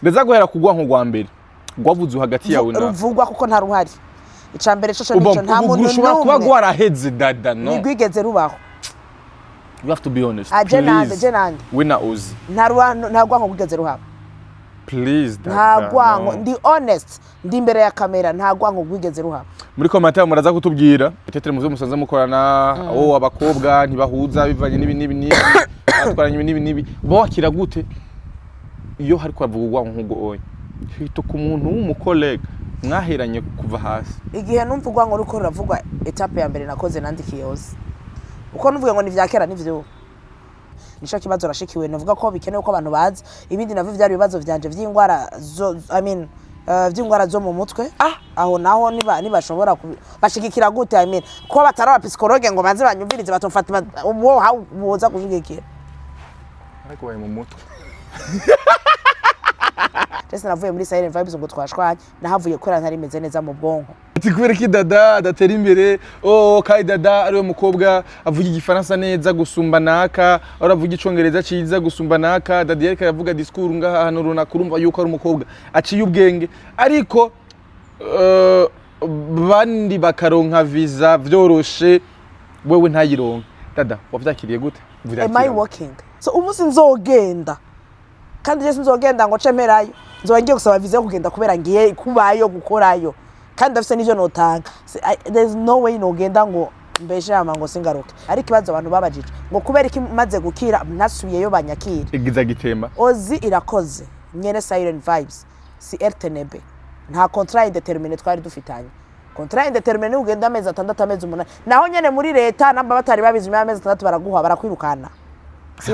ndeza guhera kugwanko gwa mbere gwavuze hagati yawe na ruvugwa kuko nta ruhari icambere cyo nico nta muntu ushobora kuba gwaraheze dada no nigwigeze rubaho. You have to be honest. Jenande. We na Uzi. Nta gwanko gwigeze ruhaba. Please dada. Nta gwanko ndi honest ndi imbere ya kamera nta gwanko gwigeze ruhaba. Muri commentaire muraza kutubwira tetere muzo musanze mukorana abakobwa ntibahuza bivanye nibi atwaranye nibi bo wakira gute iyo hari kwavugwa nk'ugo oya hito ku muntu w'umukollega mwaheranye kuva hasi igihe numvugwa ngo ruko ravugwa etape ya mbere nakoze nandikiye HOSY uko nuvuga ngo ni vyakera nivyo nico kibazo rashikiwe navuga ko bikenewe ko abantu bazi ibindi navyo vyari bibazo vyanje vy'ingwara vy'ingwara zo mu mutwe aho naho nibashobora bashigikira gute ko batara psychologue ngo baze banyumvirize batomfata uwo boza kushigikira ariko baye mu mutwe Tese navuye muri Silent Vibes ngo twashwanye nahavuye kwera ntari meze neza mu bwonko ati kubera ki dada adatera imbere kai dada ariwe mukobwa avuga igifaransa neza gusumba naka aravuga icongereza ciza gusumba naka dada yereka yavuga discours ngaha hano runa kurumva yuko ari umukobwa aciye ubwenge ariko bandi bakaronka visa vyoroshe wewe ntayironka dada wavyakiriye gute am I working so umunsi nzogenda kandi je sinzogenda ngo cemerayo nzongiye gusaba visa yo kugenda kubera ngiye kubayo gukorayo kandi afise nivyo notanga there's no way nogenda ngo mbeshe ama ngo singaruke ariko ibazo abantu babajije ngo kubera iki maze gukira ntasubiyeyo banyakira igiza gitemba Ozi irakoze nyene Silent Vibes si RTNB nta contrat indeterminate twari dufitanye contrat indeterminate ugenda amezi 6 amezi 8 naho nyene muri leta namba batari babizi amezi 6 baraguha barakwirukana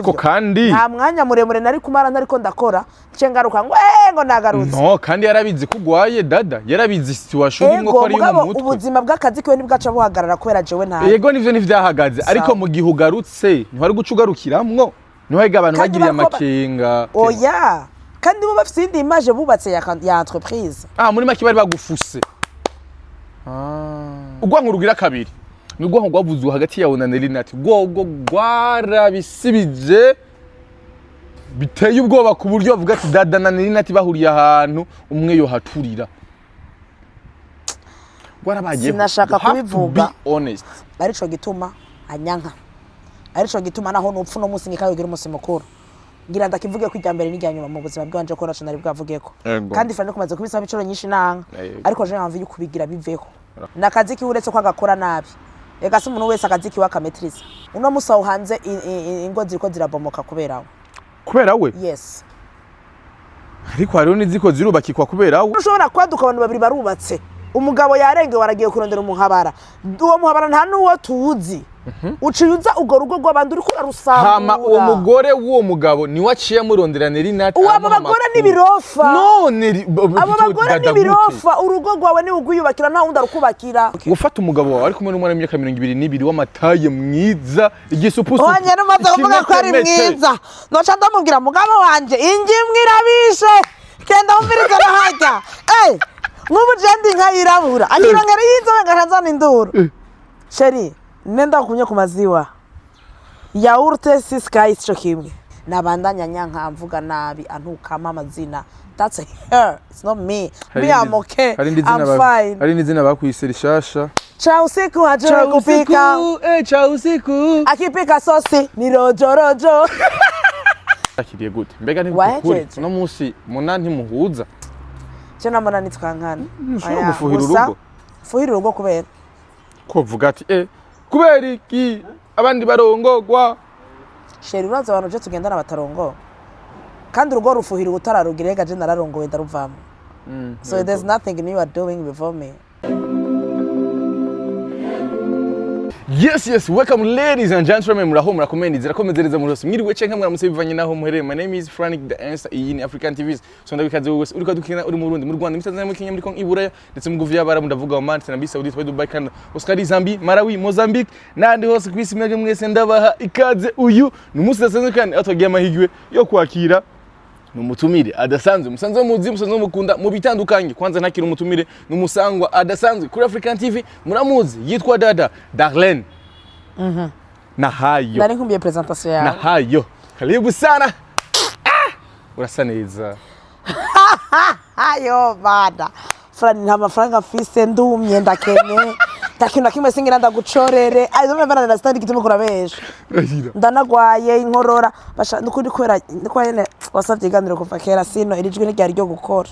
Ko kandi nta mwanya muremure nari kumara ntariko ndakora cengaruka ngo nagarutse no kandi yarabizi kugwaye dada yarabizi situation imwe ko ari mu mutwe ubuzima bw'akazi kiwe nibwaca buhagarara kwera jewe nta yego nivyo nivyahagaze ariko mu gihe ugarutse ntwari gucugarukiramwo niho abantu bagiriye amakenga oya kandi bo bafite indi image bubatse ya entreprise muri make bari bagufuse ugwanko rugira kabiri nugwanko gwavuzwe hagati yawe na NELLY NAT gwarabisibije biteye ubwoba ku buryo bavuga ati dada na NELLY NAT bahuriye ahantu umwe yo haturira gwarabagiye sinashaka kubivuga honest arico gituma anyanka arico gituma naho nupfu no musi ngikayogira umusi mukuru ngira ndakivuge ko ijyambere n'ijyanyuma mu buzima bwanje ko nationally bwavugeko kandi fane kumaze kubisaba icoro nyinshi nanga ariko je nkamva yukubigira biveho nakazi ki uretse ko agakora nabi ega se umuntu wese akazi ki wakametriza uno musaho hanze ingo ziriko zirabomoka kubera we yes ariko hariho niziko zirubakikwa kubera we ushobora kwaduka abantu babiri barubatse umugabo yarenge waragiye kurondera umuhabara uwo muhabara nta nuwo tuzi uciyuza ugo rugo rw'abandi uri kurarusanga hama uwo mugore w'uwo mugabo ni waciye murondera NELLY NAT abo bagore nibirofa none abo bagore nibirofa urugo rwawe ni uguyubakira nta wundi arukubakira gufata umugabo wawe ari kumwe n'umwana w'imyaka 22 w'amataye mwiza igisupusu onye numaze kuvuga ko ari mwiza noca ndamubwira mugabo wanje ingimwe irabishe kenda umviriza nahajya nk'ubu jendi nkayirabura anyirongera y'inzobe ngashanzana induru sheri nenda kunye ku maziwa yaurte siskai ico kimwe nabandanya nyanka mvuga nabi antukama amazina that's her it's not me I'm okay I'm fine hari n'izina bakwise rishasha cha usiku haje kupika cha usiku akipika sosi ni rojo akiriye gute mbega ni kuri no musi munanti muhuza cyo namona nitwankana aya fuhira urugo kubera ko vuga ati kubera iki abandi barongogwa sheri uraza abantu je tugendana batarongo kandi urugo rufuhira utararugira ega je nararongowe ndaruvamo so there's nothing new you are doing before me. Yes, welcome ladies and gentlemen. Murakomeza muri hose. Mwiriwe cenka mwaramutse bivanye naho muhereye. My name is Frank the Answer in African TVs. So ndabikaze wese uriko dukina uri mu Burundi, mu Rwanda, Mr. muri Kenya, muri Kongo, Iburaya, ndetse mu guvya bara ndavuga wa Manchester na Saudi, Dubai, Canada, Oscar, Zambia, Malawi, Mozambique, nandi hose kwisi mwege mwese ndabaha ikaze uyu numunsi dasanzwe kandi atwagiye amahigwe yo kwakira numutumire adasanzwe musanzwe muzi musanzwe mukunda mu bitandukanye kwanza ntakira umutumire numusangwa adasanzwe kuri African TV muramuzi yitwa Dada Darlene na hayo nari nkumbiye presentation yawe na hayo karibu sana urasa neza Ayo bana Frani nta mafaranga mfise ndumye ndakenye ndakintu kimwe singira ndagucorere ayo mvana na stand gituma kurabesha ndanagwaye inkorora basha ndukuri kwera ndikwaye wasavye iganiro kuva kera sino irijwe n'iryari ryo gukora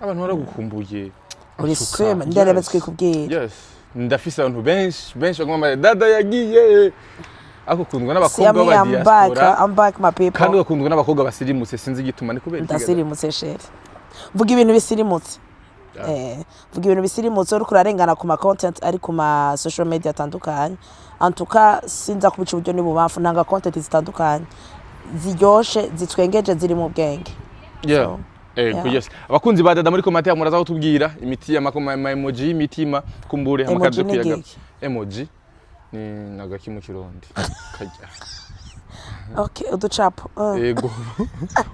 abantu baragukumbuye uri swema ndarabetswe kubwira yes ndafise abantu benshi bagomba dada yagiye akukundwa n'abakobwa ba diaspora I'm back my people kandi bakundwa n'abakobwa basirimutse sinzi gituma ni kubera ndasirimutse sheri vuga ibintu bisirimutse vuga ibintu bisirimutse uri kurarengana ku ma content ari ku ma social media atandukanye antuka sinza kubica uburyo ni bubamfu ntanga content zitandukanye ziryoshe zitwengeje ziri mu bwenge yes abakunzi ba dada muri komate muraza kutubwira imiti ya makoma emoji imitima kumbure amakadde kuyaga emoji ni nagaki mu kirundi kajya okay uducapo yego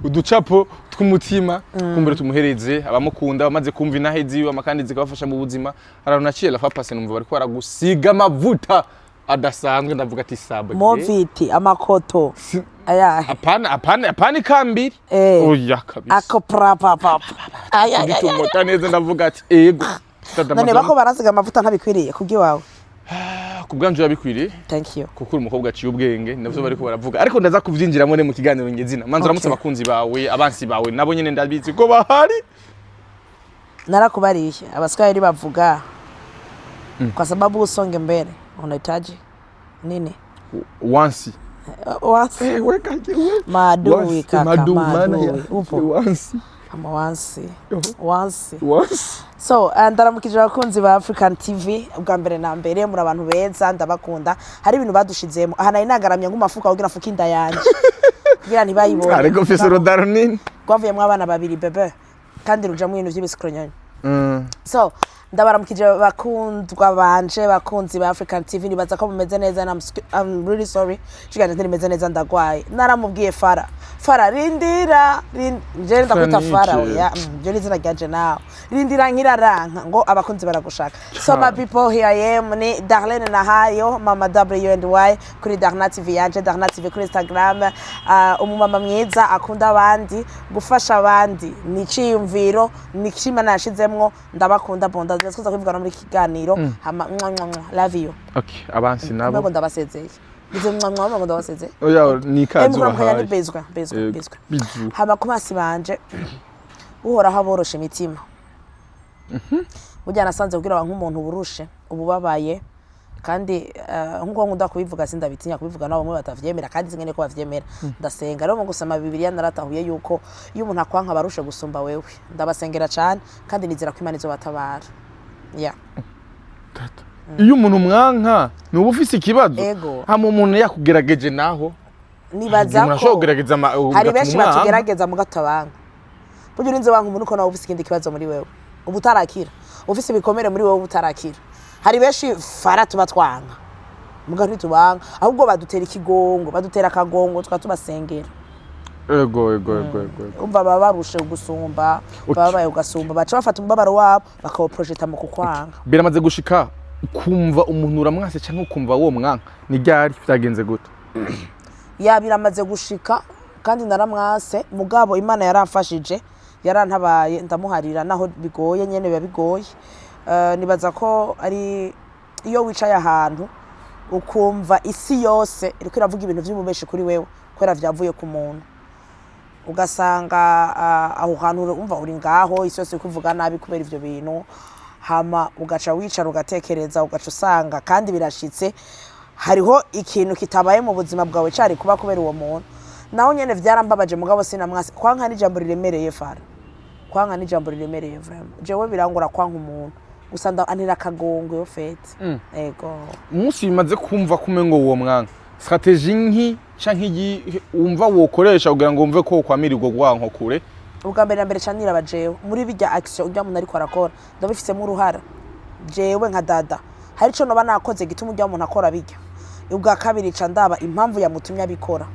uducapo tw'umutima kumbure tumuhereze abamukunda bamaze kumva inaheziwe amakandi zikabafasha mu buzima arana ciela fa passe numva bari kwara gusiga amavuta adasanzwe ndavuga ati sabwe moviti amakoto aya apana kambiri oya kabisa akopra papa aya bitumota neza ndavuga ati ego none bako barasiga amavuta ntabikwiriye kubwiwawe kubwanje yabikwiriye thank you kuko umukobwa aciye ubwenge navyo bariko baravuga ariko ndaza kuvyinjiramo ne mu kiganiro ngezina manza uramutse abakunzi bawe abansi bawe nabo nyene ndabizi ko bahari narakubariye abaswahili bavuga kwa sababu usonge mbele unahitaji nini once weka maadui kaka maadui upo once so ndaramukije abakunzi ba African TV ubwa mbere na mbere muri abantu beza ndabakunda hari ibintu badushizemo aha nari nagaramye ngumafuka kugira fuka inda yanje kugira ntibayibone ariko fise rodarnine gwavuyemo abana babiri bebe kandi ruja mu bintu by'ibisikronyanya so ndabaramukije bakundwa banje bakunzi ba African TV nibaza ko mumeze neza I'm really sorry chiganje ntimeze neza ndagwaye naramubwiye Fara rindira nje ndakwita Fara ya je nizina ganje nawe rindira nkiraranka ngo abakunzi baragushaka so my people here I am ni Darlene Nahayo mama WNY kuri DADA TV yanje DADA TV kuri Instagram umumama mwiza akunda abandi gufasha abandi ni ciyumviro ni kishima nashizemwo ndabakunda bonda twaza kwivugana muri kiganiro hama love you okay abansi nabo ngo ndabasezeye bize ngo ndabasezeye oya ni kazo bahaye bezwa hama kumasi banje uhora haboroshe imitima burya nasanze kugira abantu nk'umuntu burushe ububabaye kandi nkuko nkunda kubivuga sindabitinya kubivuga nabo bamwe batavyemera kandi zingene ko bavyemera ndasenga rero mu gusoma Bibiliya naratahuye yuko iyo umuntu akwanka barushe gusumba wewe ndabasengera cyane kandi nizera ko Imana izobatabara iyo umuntu mwanka ni ubufise ikibazo hama umuntu yakugerageje naho nibaza ko hari benshi batugerageza mu gatabanga buryo urinze wanka umuntu ko nawe ufise ikindi kibazo muri wewe ubutarakira ufise ibikomere muri wewe ubutarakira hari benshi Fara tuba twanga muga ntitubanga ahubwo badutera ikigongo badutera akagongo twatubasengera ego umva babarushe gusumba babaye ugasumba baca bafata umbabaro wabo bakawo projecta mu kukwanga biramaze gushika kumva umuntu uramwase cyangwa kumva wo mwanka ni ryari byagenze gute ya biramaze gushika kandi naramwase mugabo Imana yaramfashije yarantabaye ndamuharira naho bigoye nyene biba bigoye nibaza ko ari iyo wicaye ahantu ukumva isi yose iriko iravuga ibintu by'ububeshi kuri wewe kwera vyavuye ku muntu ugasanga aho hantu umva uri ngaho isi yose kuvuga nabi kubera ivyo bintu hama ugaca wicara ugatekereza ugaca usanga kandi birashitse hariho ikintu kitabaye mu buzima bwawe cyari kuba kubera uwo muntu naho nyene vyarambabaje mugabo sinamwase kwanka n'ijambo riremereye Fara kwanka n'ijambo riremereye vraiment jewe birangora kwanka umuntu usanda anira kagongo yo fete ego umunsi bimaze kumva kumengo uwo mwanka strategie nki canke umva wokoresha kugira ngo umve ko kwamirirwa gwanko kure ubwa mbere na mbere canira bajewe muri bijya action ujya umuntu ariko arakora ndabifisemo uruhara jewe nka dada hari ico no banakoze gituma ujya umuntu akora bijya ubwa kabiri ca ndaba impamvu yamutumye abikora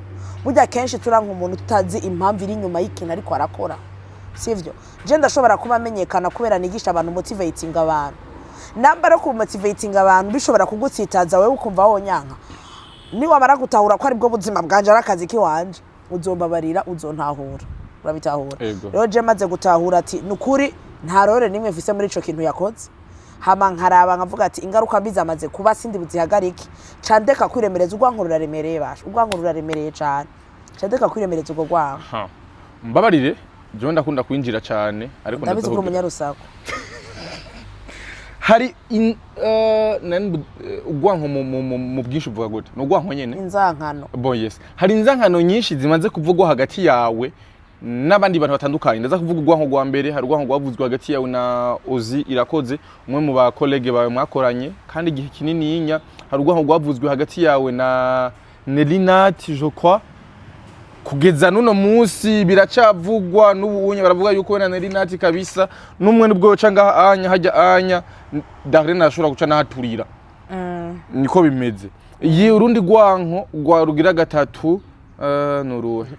burya kenshi turanka umuntu tutazi impamvu iri nyuma y'ikintu ariko arakora sivyo je ndashobora kuba amenyekana kubera nigisha abantu motivating abantu namba ro ku motivating abantu bishobora kugutsitaza wewe ukumva wonyanka ni wamara gutahura ko ari bwo buzima bwanje arakazi ki wanje uzombabarira uzontahura urabitahura Ego. rero je maze gutahura ati nukuri nta rore nimwe mfise muri ico kintu yakoze hama nkaraba nkavuga ati ingaruka mbi zamaze kuba sindi buzihagarike candeka kwiremereza urwanko ruraremereye basha urwanko ruraremereye cyane candeka kwiremereza urwo rwanko mbabarire je ndakunda kwinjira cyane ariko ndabizi ko umunyarusaku hari urwanko mu bwinshi uvuga gute no urwanko nyene inzankano bon yes hari inzankano nyinshi zimaze kuvugwa hagati yawe n'abandi bantu batandukanye ndaza kuvuga urwanko rwa mbere hari urwanko rwavuzwe hagati yawe na Hozy Irakoze umwe mu ba collègue bawe mwakoranye kandi igihe kinini yinya hari urwanko rwavuzwe hagati yawe na NELLY NAT je crois kugeza nuno munsi biracavugwa n'ubunye baravuga yuko na NELLY NAT kabisa numwe nubwo canga anya hajya anya Darlene ashobora guca nahaturira niko bimeze iyi urundi rwanko rwa rugira gatatu nuruhe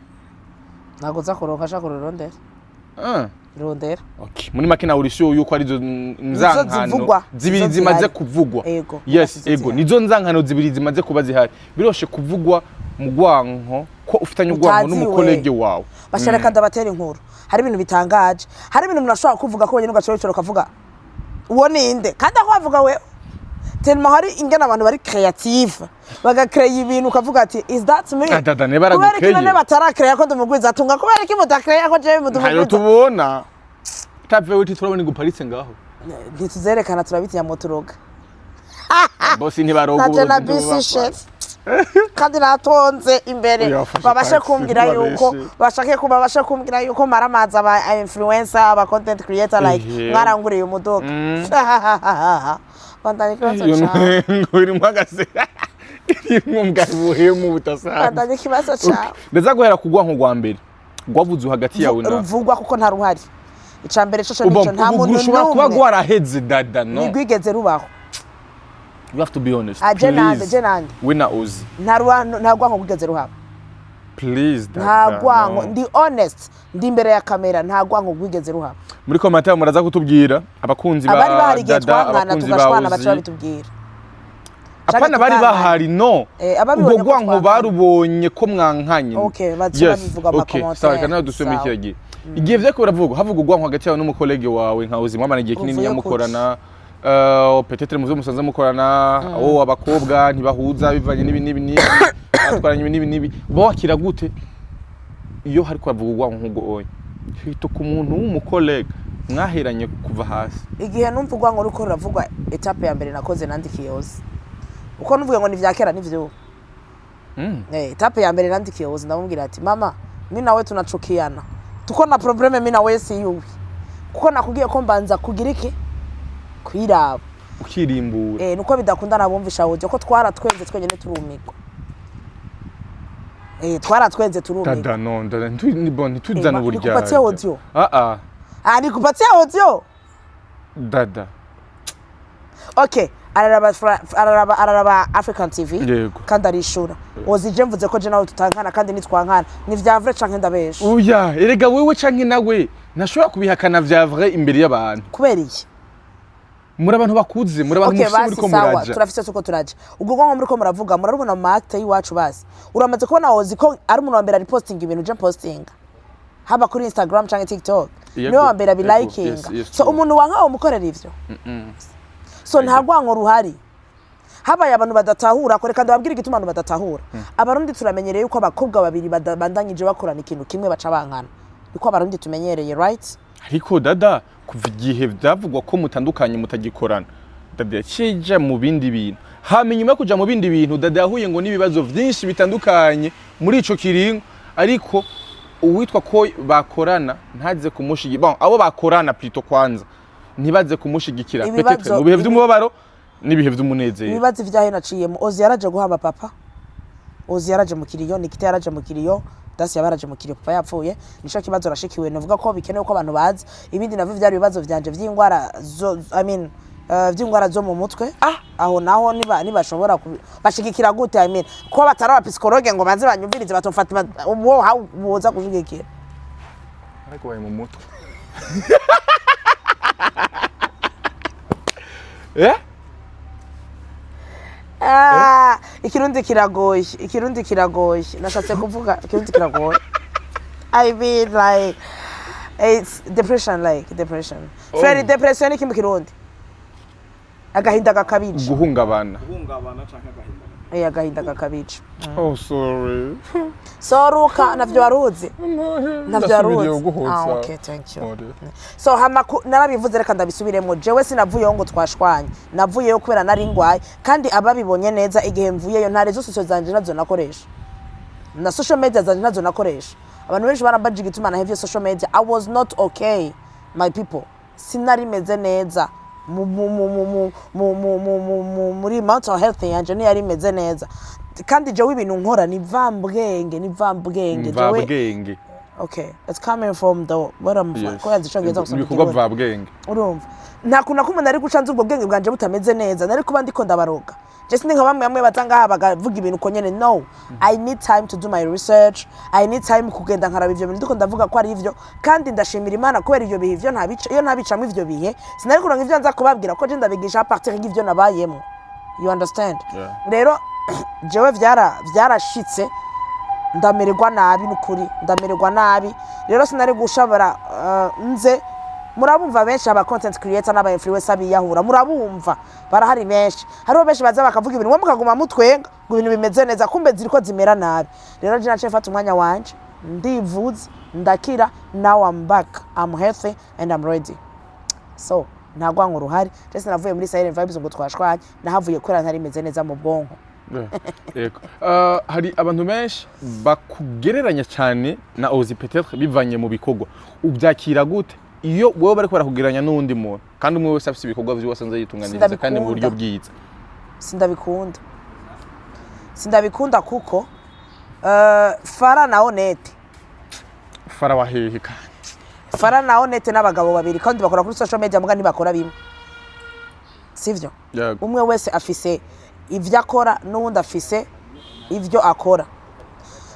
ntago za kuronka shaka kurondera rondera okay muri make na urisho yuko ari zo nzankano zibiri zimaze kuvugwa yes ego nizo nzankano zibiri zimaze kuba zihari biroshe kuvugwa mu rwanko ko ufitanye urwanko n'umukolege wawe basharaka ndabatera inkuru hari ibintu bitangaje hari ibintu umuntu ashobora kuvuga ko wenyine ugacoro kavuga uwo ninde kandi aho avuga we tellement hari ingana abantu bari creative bagacreate ibintu ukavuga ati is that me dada ne baragukeye kubera batarakreate ko ndumugwiza atunga kubera ki mudacreate ko je mudumugwiza hayo tubona tave witi turabona iguparitse ngaho ntituzerekana turabitiya moturoga bosi ntibarogo naje na busy shit kandi natonze imbere babashe kumbwira yuko bashake kuba babashe kumbwira yuko maramaza aba influencer aba content creator like mwaranguriye umudoga bandanye kibazo cyane nguri mwagase irimo mgabuhe mu butasanzwe bandanye kibazo cyane ndaza guhera kugwanko rwa mbere rwavuze hagati yawe na ruvugwa kuko nta ruhari icambere cyo nico nta muntu ushobora kuba gwaraheze dada no nigwigeze rubaho. You have to be honest. Jenande. We na Hozy. Nta rwanko gwigeze ruhaba. Please dada. Nta rwanko ndi honest ndi imbere ya kamera nta rwanko gwigeze ruhaba. Muri commentaire muraza kutubwira abakunzi ba dada abakunzi ba Hozy bacha bitubwira. Apana bari bahari no. Ubwo rwanko barubonye ko mwankanye. Okay, bacha bivuga ama commentaire. Sorry kana dusome iki yagiye. Igihe vyako baravuga havuga urwanko hagati yawe n'umukolege wawe nka Hozy mwamana igihe kinini yamukorana. Peut-être muzo musanze mukorana abakobwa ntibahuza bivanye nibi atwaranye nibi bakira gute iyo hari kwavuga urwanko nk'ubwo oye hito ku muntu w'umukolege mwaheranye kuva hasi igihe numva urwanko ruko ruravugwa etape ya mbere nakoze nandikiye Hozy uko nuvuga ngo ni vyakera nivyo etape ya mbere nandikiye Hozy ndamubwira ati mama mimi nawe tunachukiana tuko na probleme mimi nawe si yubi kuko nakubwiye ko mbanza kugira iki kwiraba ukirimbura nuko bidakundana bumvisha Hozy ko twaratwenze twenyene turumigwa twaratwenze turumigwa dada no dada ni bon tuzana uburyo kupatia audio ni kupatia audio dada okay araraba African TV kandi arishura Hozy je mvuze ko je nawe tutankana kandi nitwankana ni vya vrai canke ndabesha oya erega wewe canke nawe nashobora kubihakana vya vrai imbere y'abantu kubera iki muri abantu bakuze muri abantu musi muri ko muraje turafise suko turaje ubwo ngo muri ko muravuga murarubona mu acte yiwacu basi uramaze kubona Hozy ko ari umuntu wa mbere ari posting ibintu je posting haba kuri Instagram canke TikTok niwe wa mbere abi liking so umuntu wanka umukorera ivyo so nta rwanko ruhari haba abantu badatahura ko reka ndababwira igituma abantu badatahura abarundi turamenyereye yuko abakobwa babiri bandanyije bakorana ikintu kimwe baca bankana biko abarundi tumenyereye right ariko dada kuva igihe byavugwa ko mutandukanye mutagikorana dada yacije mu bindi bintu hamenyuma kuja mu bindi bintu dada yahuye ngo nibibazo byinshi bitandukanye muri ico kiringo ariko uwitwa ko bakorana ntaze kumushigi bon abo bakorana plutôt kwanza ntibaze kumushigikira peut-être mu bihe by'umubabaro nibihe by'umunezero ibibazo vyahe naciyemo Hozy yaraje guhamba papa Hozy yaraje mu kiriyo Nikita yaraje mu kiriyo Dasi yabaraje mu kiriyo papa yapfuye nico kibazo rashikiwe navuga ko bikenewe ko abantu bazi ibindi navyo byari bibazo vyanje vy'ingwara zo vy'ingwara zo mu mutwe aho naho nibashobora bashigikira gute ko bataraba psychologue ngo banze banyumvirize batomfata uwo woza kushigikira ariko baye mu mutwe ikirundi kiragoye nashatse kuvuga ikirundi kiragoye I mean like it's depression, like depression. Fred, depression iki mu Kirundi? Agahinda gakabije. Guhungabana canke agahinda. Agahinda gakabije. Oh sorry. Soruka navyo waruzi. Navyo waruzi. Okay, thank you. So narabivuze reka ndabisubiremo. Jewe sinavuyeyo ngo twashwanye. Navuyeyo kubera nari ngwaye kandi ababibonye neza igihe mvuyeyo ntare zo social zanje nazo nakoresha. Na social media zanje nazo nakoresha. Abantu benshi barambajije gituma na heavy social media. I was not okay, my people. Sinari meze neza. Muri mental health yanje ni yari meze neza. Kandi jewe ibintu nkora ni vambwenge jewe. Okay, it's coming from the what I'm ko yazicongeza gusoma ibikorwa vabwenge. Urumva nta kuna kumwe nari gucanza ubwo bwenge bwanje butameze neza nari kuba ndiko ndabaroga. Just nka bamwe batanga habaga ibintu ko nyene. No, I need time to do my research. I need time kugenda nkaraba ivyo bintu ndiko ndavuga ko ari ivyo kandi ndashimira Imana kubera ivyo bihe ivyo ntabicamo ivyo bihe sinari kuronka ivyo nza kubabwira ko je ndabigisha a partir y'ivyo nabayemo. You understand? Rero jewe vyarashitse ndamererwa nabi n'ukuri ndamererwa nabi. Rero sinari gushabara nze murabumva benshi aba content creator n'aba influencer biyahura murabumva barahari benshi hariho benshi baza bakavuga ibintu mukaguma mutwenga ngo ibintu bimeze neza kumbe ziriko zimera nabi. Rero je nace mfata umwanya wanje ndivuze ndakira. Now I'm back, I'm healthy and I'm ready. So ntagwa ngo ruhari je navuye muri silent vibes ngo twashwanye nahavuye kwera ntari meze neza mu bwonko. Yego hari abantu benshi bakugereranya cyane na Hozy peut-être bivanye mu bikorwa ubyakira gute iyo wowe bari kugereranya n'undi muntu kandi umwe wese afite ibikorwa byose nze yitunganiriza kandi mu buryo bwiza? Sindabikunda kuko Fara na Honete. Fara wahehe kandi Fara na Honete n'abagabo babiri kandi bakora kuri social media muga ntibakora bimwe, sivyo? Umwe wese afise ivyo akora n'uwundi afise ivyo akora.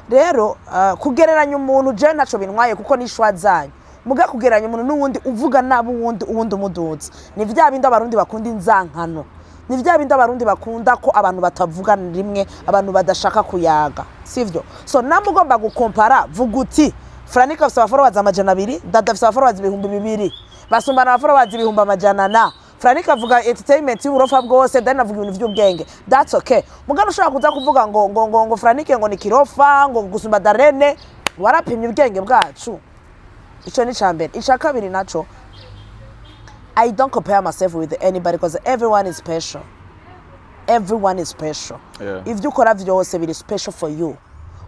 Rero kugereranya umuntu je naco bintwaye kuko nishwa zanyu muga kugereranya umuntu n'uwundi uvuga nabo uwundi umuduzi ni vya bindi abarundi bakunda inzankano, ni vya bindi abarundi bakunda ko abantu batavuga rimwe, abantu badashaka kuyaga, sivyo? So namugomba gukompara vuguti Franika afite followers 200, Dada afite followers 200, basumbana followers 100. Franika avuga entertainment y'uburofa bwose, Dada avuga ibintu by'ubwenge. That's okay. Mugano ushaka kuza kuvuga ngo Franike ngo ni kirofa ngo gusumba Darene, warapimye ubwenge bwacu. Ico ni cyambere. Ica kabiri naco, I don't compare myself with anybody because everyone is special. Everyone is special. If you ukora vyose biri special for you.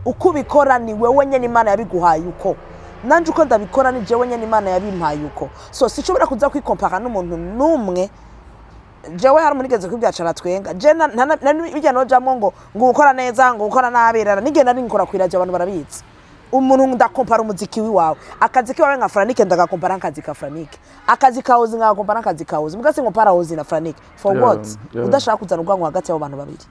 Uko bikora ni wewe nyene Imana yabiguhaye uko. Nanje uko ndabikora ni jewe nyene Imana yabimpaye uko. So sichobora kuza kwikompara n'umuntu numwe. Jewe hari munigeze kwibyacara twenga. Je bijya no jamwe ngo ukora neza ngo ukora nabirana nigenda ninkora kwiraje abantu barabitse. Umuntu ndakompara umuziki wiwawe. Akazi kiwawe nka Franike ndagakompara akazi ka Franike. Akazi ka Hozy ngakompara akazi ka Hozy. Mugase ngompara Hozy na Franike. For what? Udashaka kuzana ubwangu hagati y'abantu babiri.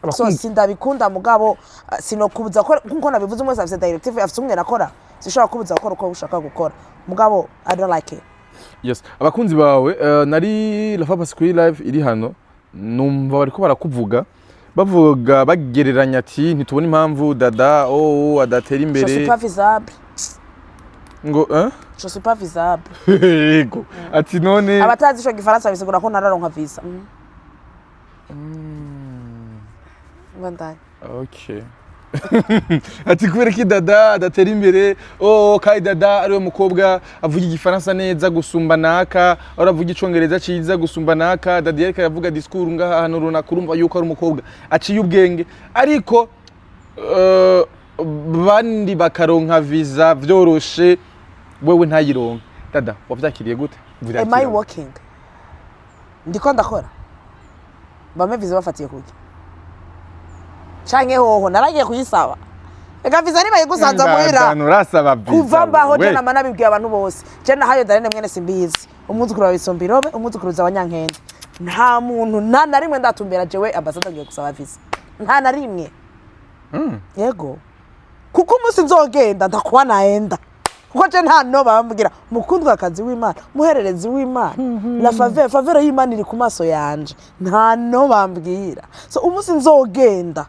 So sindabikunda mugabo sinokubuza ko nkuko nabivuze umwe afite directive afite umwe nakora sishobora kubuza gukora uko ushaka gukora mugabo I don't like it. Yes, abakunzi bawe nari La Papa Screen Live iri hano numva bariko barakuvuga bavuga bagereranya ati ntitubona impamvu Dada adatera imbere. Je suis pas visible. Ngo Je suis pas visible. Yego. Ati none abatazi cyo gifaransa bisigura ko nararonka visa. Okay. Ati kubera ki Dada adatera imbere kai Dada ariwe mukobwa avuga igifaransa neza gusumba naka aravuga icongereza ciza gusumba naka Dada yareka yavuga discours ngaha hano runaka urumva yuko ari umukobwa aciye ubwenge ariko bandi bakaronka visa vyoroshe wewe ntayironka. Dada wavyakiriye gute? Am I working? Ndiko ndakora bame visa bafatiye kuki canke hoho naragiye kuyisaba ega visa nibaye gusanza muhira kuva mbaho je nama nabibwiye abantu bose je nahayo Darene mwene simbizi umuzukuru wa Bisombirobe umuzukuruza wa Nyankende nta muntu nta na rimwe ndatumbera jewe ambassador ngiye gusaba visa nta na rimwe. Yego kuko umunsi nzogenda ndakuba naenda kuko je nta no bambwira mukundwa akazi w'Imana muhererezi w'Imana la faveur y'Imana iri ku maso yanje nta no bambwira. So umunsi nzogenda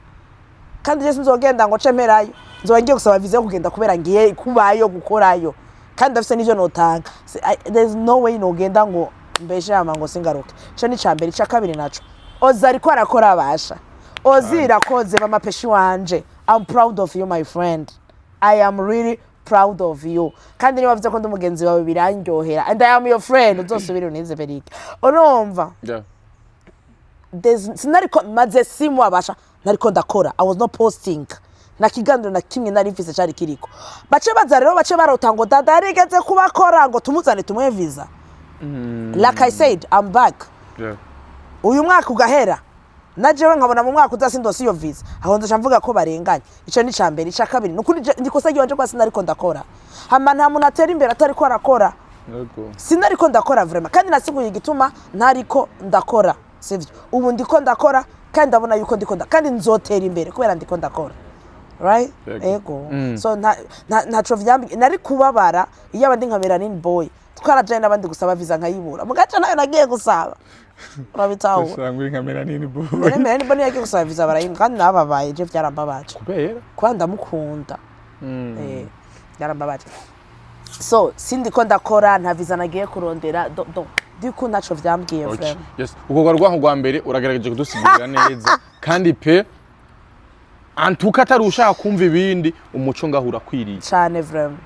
kandi je sinzogenda ngo cemerayo nzoba ngiye gusaba visa yo kugenda kubera ngiye kubayo gukorayo kandi ndafise n'ivyo notanga there's no way nogenda ngo mbeshe ama ngo singaruke cyo ni cambere cya kabiri naco Ozi ariko arakora abasha Ozi irakoze mama peshi wanje I'm proud of you my friend I am really proud of you kandi niba bavuze ko ndi mugenzi wawe birandyohera and I am your friend uzosubira unize verike urumva sinariko maze simu abasha nariko ndakora I was not posting na kiganiro na kimwe nari mfise cyari kiriko bace baza rero bace barota ngo dada yarigeze kubakora ngo tumuzane tumwe visa like I said I'm back uyu mwaka ugahera najewe nkabona mu mwaka uzasindose iyo visa aho nzaca mvuga ko barenganye ico ni cambere ica kabiri nukuri ndikosa giwanje kwa sinariko ndakora hama nta muntu atera imbere atari ko arakora sinariko ndakora vraiment kandi nasiguye igituma ntariko ndakora sivyo ubu ndiko ndakora kandi ndabona yuko ndiko kandi nzotera imbere kubera ndiko ndakora right ego so ntaco vyambi nari kubabara iyo abandi nkamera nini boy twarajaye nabandi gusaba visa nkayibura mugaca nayo nagiye gusaba urabitaho usanga nkamera nini boy mera nini boy yagiye gusaba visa barayimwe kandi nababaye je vyarambabaje kubera kwa ndamukunda vyarambabaje so sindiko ndakora nta visa nagiye kurondera diko naco vyambwiye vraiment yes uko rwanko rwa mbere uragerageje kudusigurira neza kandi pe antuka atari ushaka kumva ibindi umuco ngahura kwiriye cyane vraiment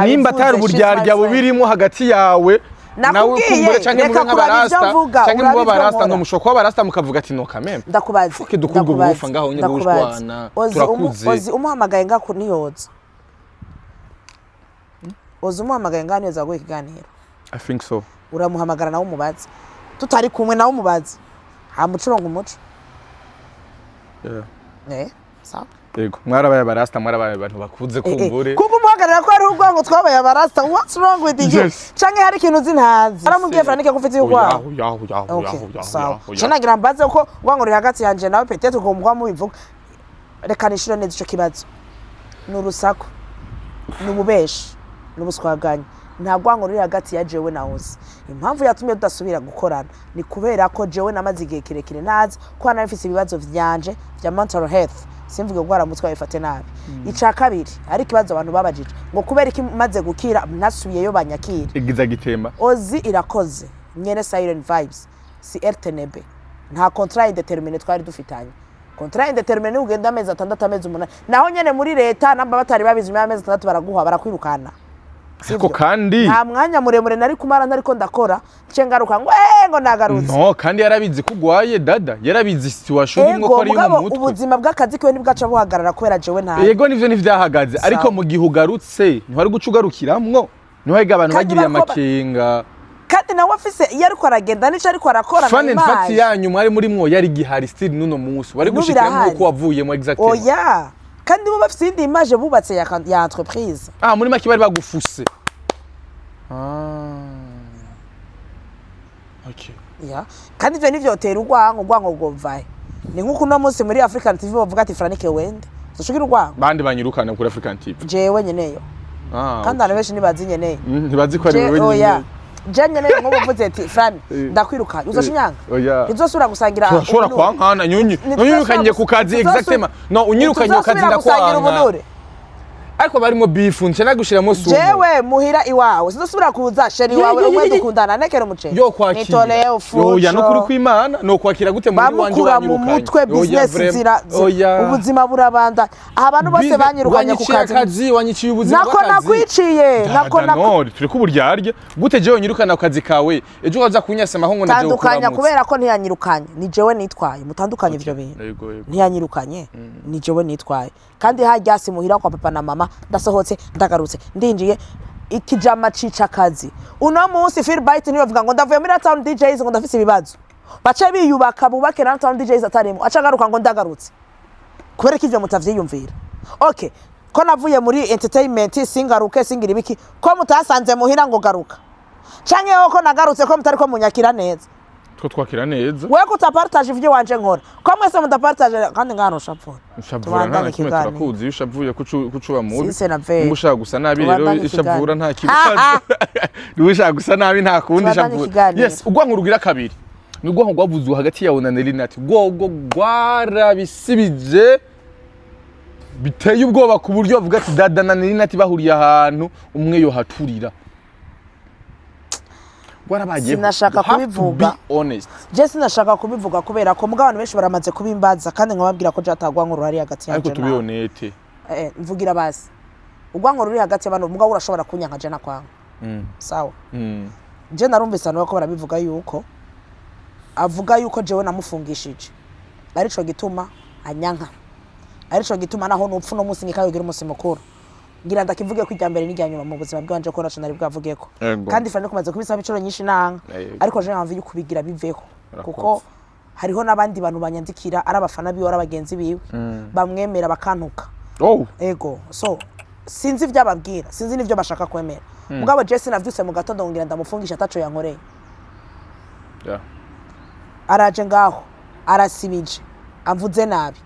nimba atari uburyarya bubirimo hagati yawe nawe kumbure canke mu nk'abarasta canke mu barasta no mushoko w'abarasta mukavuga ati no kameme ndakubaza fuke dukubwa ubufa ngaho nyine gushwana turakuze Ozi umuhamagaye ngako niyoza Ozi umuhamagaye ngane yoza go ikiganiro I think so uramuhamagara nawe umubazi tutari kumwe nawe umubazi ha mucurongo umuco sawa yego mwarabaye abarasta mwarabaye abantu bakuze kumbure kuko umuhagarara ko ari urwango twabaye abarasta what's wrong with you canke hari ikintu zintazi aramubwiye Franike ko ufite urwango sawa canagira mbaze ko urwango ruri hagati yanje nawe petete ko mugwa mu bivuga reka nishiro neza ico kibazo n'urusaku n'ububeshi n'ubuswaganye nta rwango ruri hagati ya jewe na Ozi impamvu yatumye tudasubira gukorana ni kubera ko jewe namaze igihe kirekire nazi ko nafise ibibazo vyanje vya mental health simvuge gwara mutwe ayifate nabi ica kabiri ari kibazo abantu babajije ngo kubera iki maze gukira nasubiyeyo banyakira igiza gitemba Ozi irakoze nyene Siren Vibes si RTNB nta contrat indeterminé twari dufitanye contrat indeterminé ugenda amezi 6 amezi 8 naho nyene muri leta namba batari babizi amezi 6 baraguha barakwirukana Ko kandi nta mwanya muremure nari kumara ntariko ndakora nce ngaruka ngo nagarutse no kandi yarabizi kugwaye dada yarabizi situation imwe ko ari mu mutwe ubuzima bw'akazi kiwe nibwaca buhagarara kwera jewe nta yego nivyo ntivyahagaze ariko mu gihe ugarutse ntwari gucugarukiramwo niho abantu bagiriye amakenga kandi nawe afise iyo ariko aragenda nico ariko arakora na image yanyu mwari muri mwo yari gihari still nuno munsi wari gushikira nkuko wavuyemo exactement oya kandi bo bafise indi image bubatse ya entreprise muri make bari bagufuse okay kandi ivyo nivyo tera urwango govaye ni nkuko no munsi muri African TV bavuga ati Franike wende zoshukira urwango bandi banyirukana kuri African TV jewe nyeneyo kandi abantu benshi nibazi nyeneyo ntibazi ko ari wewe nyene Janye nene ngo bavuze ati Fran ndakwirukanye uzoshinyanga izosura gusangira turashobora kwankana nyunyirukanye ku kazi exactement no unyirukanye ku kazi ndakwana ariko barimo beef nce nagushiramo sumu jewe muhira iwawe sizosubira kuza sheri wawe umwe dukundana nekera umuceri nitoleye ufu ya no kuri kwimana no kwakira gute muri wanje wanyirukanye mu mutwe business zira ubuzima burabanda abantu bose banyirukanye ku kazi wanyiciye ubuzima nako nakwiciye nako turi kuburyarye gute jewe nyirukana ku kazi kawe ejo waza kunyasema ho ngo naje ukura tandukanya kubera ko ntiyanyirukanye ni jewe nitwaye mutandukanye ivyo bintu ntiyanyirukanye ni jewe nitwaye kandi hajyasi muhira kwa papa na mama ndasohotse ndagarutse ndinjiye ikijama cica kazi uno munsi Phil Bite niyo bavuga ngo ndavuye muri Town DJs ngo ndafise ibibazo baca biyubaka bubake na Town DJs atarimo aca garuka ngo ndagarutse kubera ko ivyo mutavyiyumvira okay ko navuye muri entertainment singaruke singira ibiki ko mutasanze muhira ngo garuka canke ko nagarutse ko mutari ko munyakira neza ko twakira neza wewe kutapartage ivyo wanje nkora ko mwese mudapartage kandi ngano shapfura shabvura nta kimwe turakuzi ushavuye kucuba mubi ngushaka gusa nabi rero ishavura nta kibazo nushaka gusa nabi nta kundi shavura yes ugwanko rugira kabiri ni ugwanko gwavuzwe hagati yawe na NELLY NAT gwarabisibije biteye ubwoba ku buryo bavuga ati Dada na Nelly Nat bahuriye ahantu umwe yo haturira. Sinashaka kubivuga. Je sinashaka kubivuga kubera ko mugabo abantu benshi baramaze kubimbaza kandi nkababwira ko jatagwa nkuru hari hagati yanje. Ariko tubiyonete. Mvugira basi. Ugwanko ruri hagati y'abantu mugabo urashobora kunyanka je nakwanga. Sawa. Je narumvise nawe ko barabivuga yuko avuga yuko jewe namufungishije. Arico gituma anyanka. Arico gituma naho nupfu no musi ngikayogira umusi mukuru. Ngira ndakivuge ko ijyambere n'ijyanyuma mu buzima bwanje ko nationally bwavugeko. Kandi fana kumaze kubisaba bicoro nyinshi nanga. Ariko je nkamva yuko kubigira biveho. Kuko hariho nabandi bantu banyandikira ari abafana biwe ari abagenzi biwe bamwemera bakantuka. Ego. So sinzi ivyababwira, sinzi nivyo bashaka kwemera. Mugabo Jesse navyuse mu gatondo ngira ndamufungisha ataco yankoreye. Araje ngaho arasibije avuze nabi.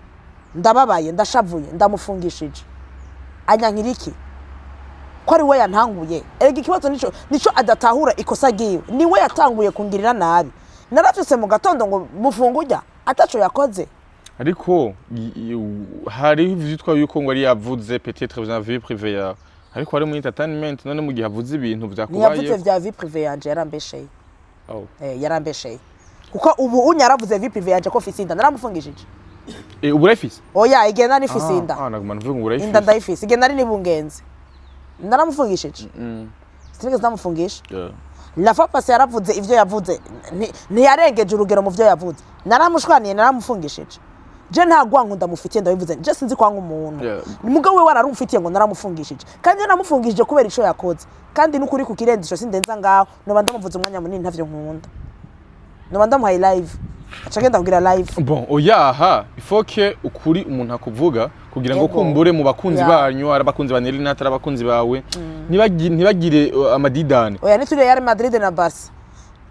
Ndababaye ndashavuye ndamufungishije. Anyankira iki ko ari we yantanguye erega ikibazo nico adatahura ikosa giwe ni we yatanguye kungirira nabi naravyuse mu gatondo ngo mufungurya ataco yakoze ariko hari vyitwa yuko ngo ari yavuze peut-être dans vie privée ya ariko ari mu entertainment none mu gihe avuze ibintu vyakubaye yavuze vya vie privée yanje yarambesheye yarambesheye kuko ubu unyaravuze vie privée yanje ko fisinda naramufungishije uburefisi oya igenda ni fisinda naguma mvuga ngo urefisi inda ndayifisi igenda ni bungenze naramufungishije sinigeze namufungisha la fois passée yaravuze ivyo yavuze ntiyarengeje urugero mu vyo yavuze naramushwaniye naramufungishije je nta gwanko ndamufitiye ndabivuze je sinzi kwanga umuntu mugabo we wararumfitiye ngo naramufungishije kandi namufungishije kubera ico yakoze kandi n'ukuri ku kirendisho sindenza ngaho no ndamuvuze umwanya munini ntavyo nkunda no ndamuhaye live acagenda kugira live bon oyaha ifoke ukuri umuntu akuvuga kugira ngo kumbure mu bakunzi banyu arabakunzi ba Nelly Nat arabakunzi bawe ntibagire amadidane oya nituriye Real Madrid na Barca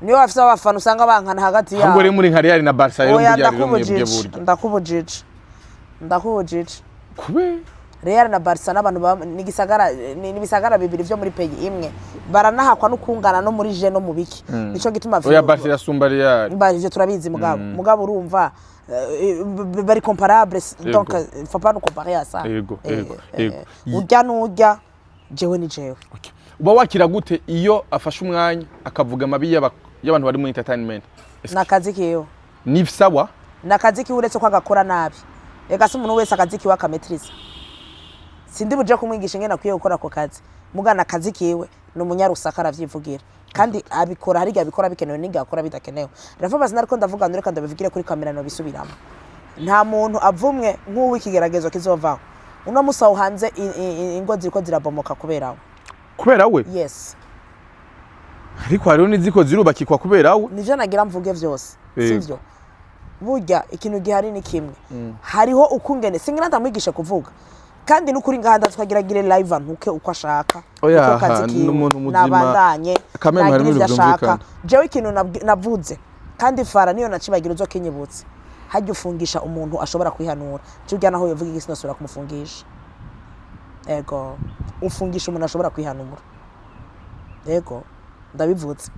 niyo bafise abafana usanga bankana hagati yabo ngo muri nka Real na Barca rero mujya rero mwebwe buryo ndakubujije kube Real na Barca n'abantu n'ibisagara bibiri vyo muri peyi imwe baranahakwa no kungana no muri je no mu biki nico gituma oya Barca yasumba Real ivyo turabizi mugabo urumva bari comparable donc il faut pas nous comparer à ça yego urya n'urya jewe ni jewe uba wakira gute iyo afashe umwanya akavuga amabi y'abantu bari mu entertainment nakazi kiyo ni sawa nakazi kiyo uretse ko agakora nabi ega se umuntu wese akazi kiyo akametriza sindi buje kumwigisha ngena kwiye gukora ko kazi mugana akazi kiwe no munyarusaka aravyivugira kandi abikora hari abikora bikenewe ningi akora bidakenewe rafa basi nariko ndavuga ndureka ndabivugire kuri kamera no bisubiramo nta muntu avumwe nk'uwo ikigeragezo kizovaho uno musaho hanze ingo ziriko zirabomoka kubera we yes ariko hariho niziko zirubakikwa kubera we nije nagira mvuge vyose sivyo burya ikintu gihari ni kimwe hariho ukungene singira ndamwigisha kuvuga kandi n'ukuri ngahanda twagiragire live antuke uko ashaka uko kazi n'umuntu muzima nabandanye kameme hari n'ibintu byumvikana jewe ikintu navuze kandi fara niyo nacibagira uzo kenyibutse hajya ufungisha umuntu ashobora kwihanura cyujya naho yavuga igisi nasubira kumufungisha ego ufungisha umuntu ashobora kwihanura ego ndabivuze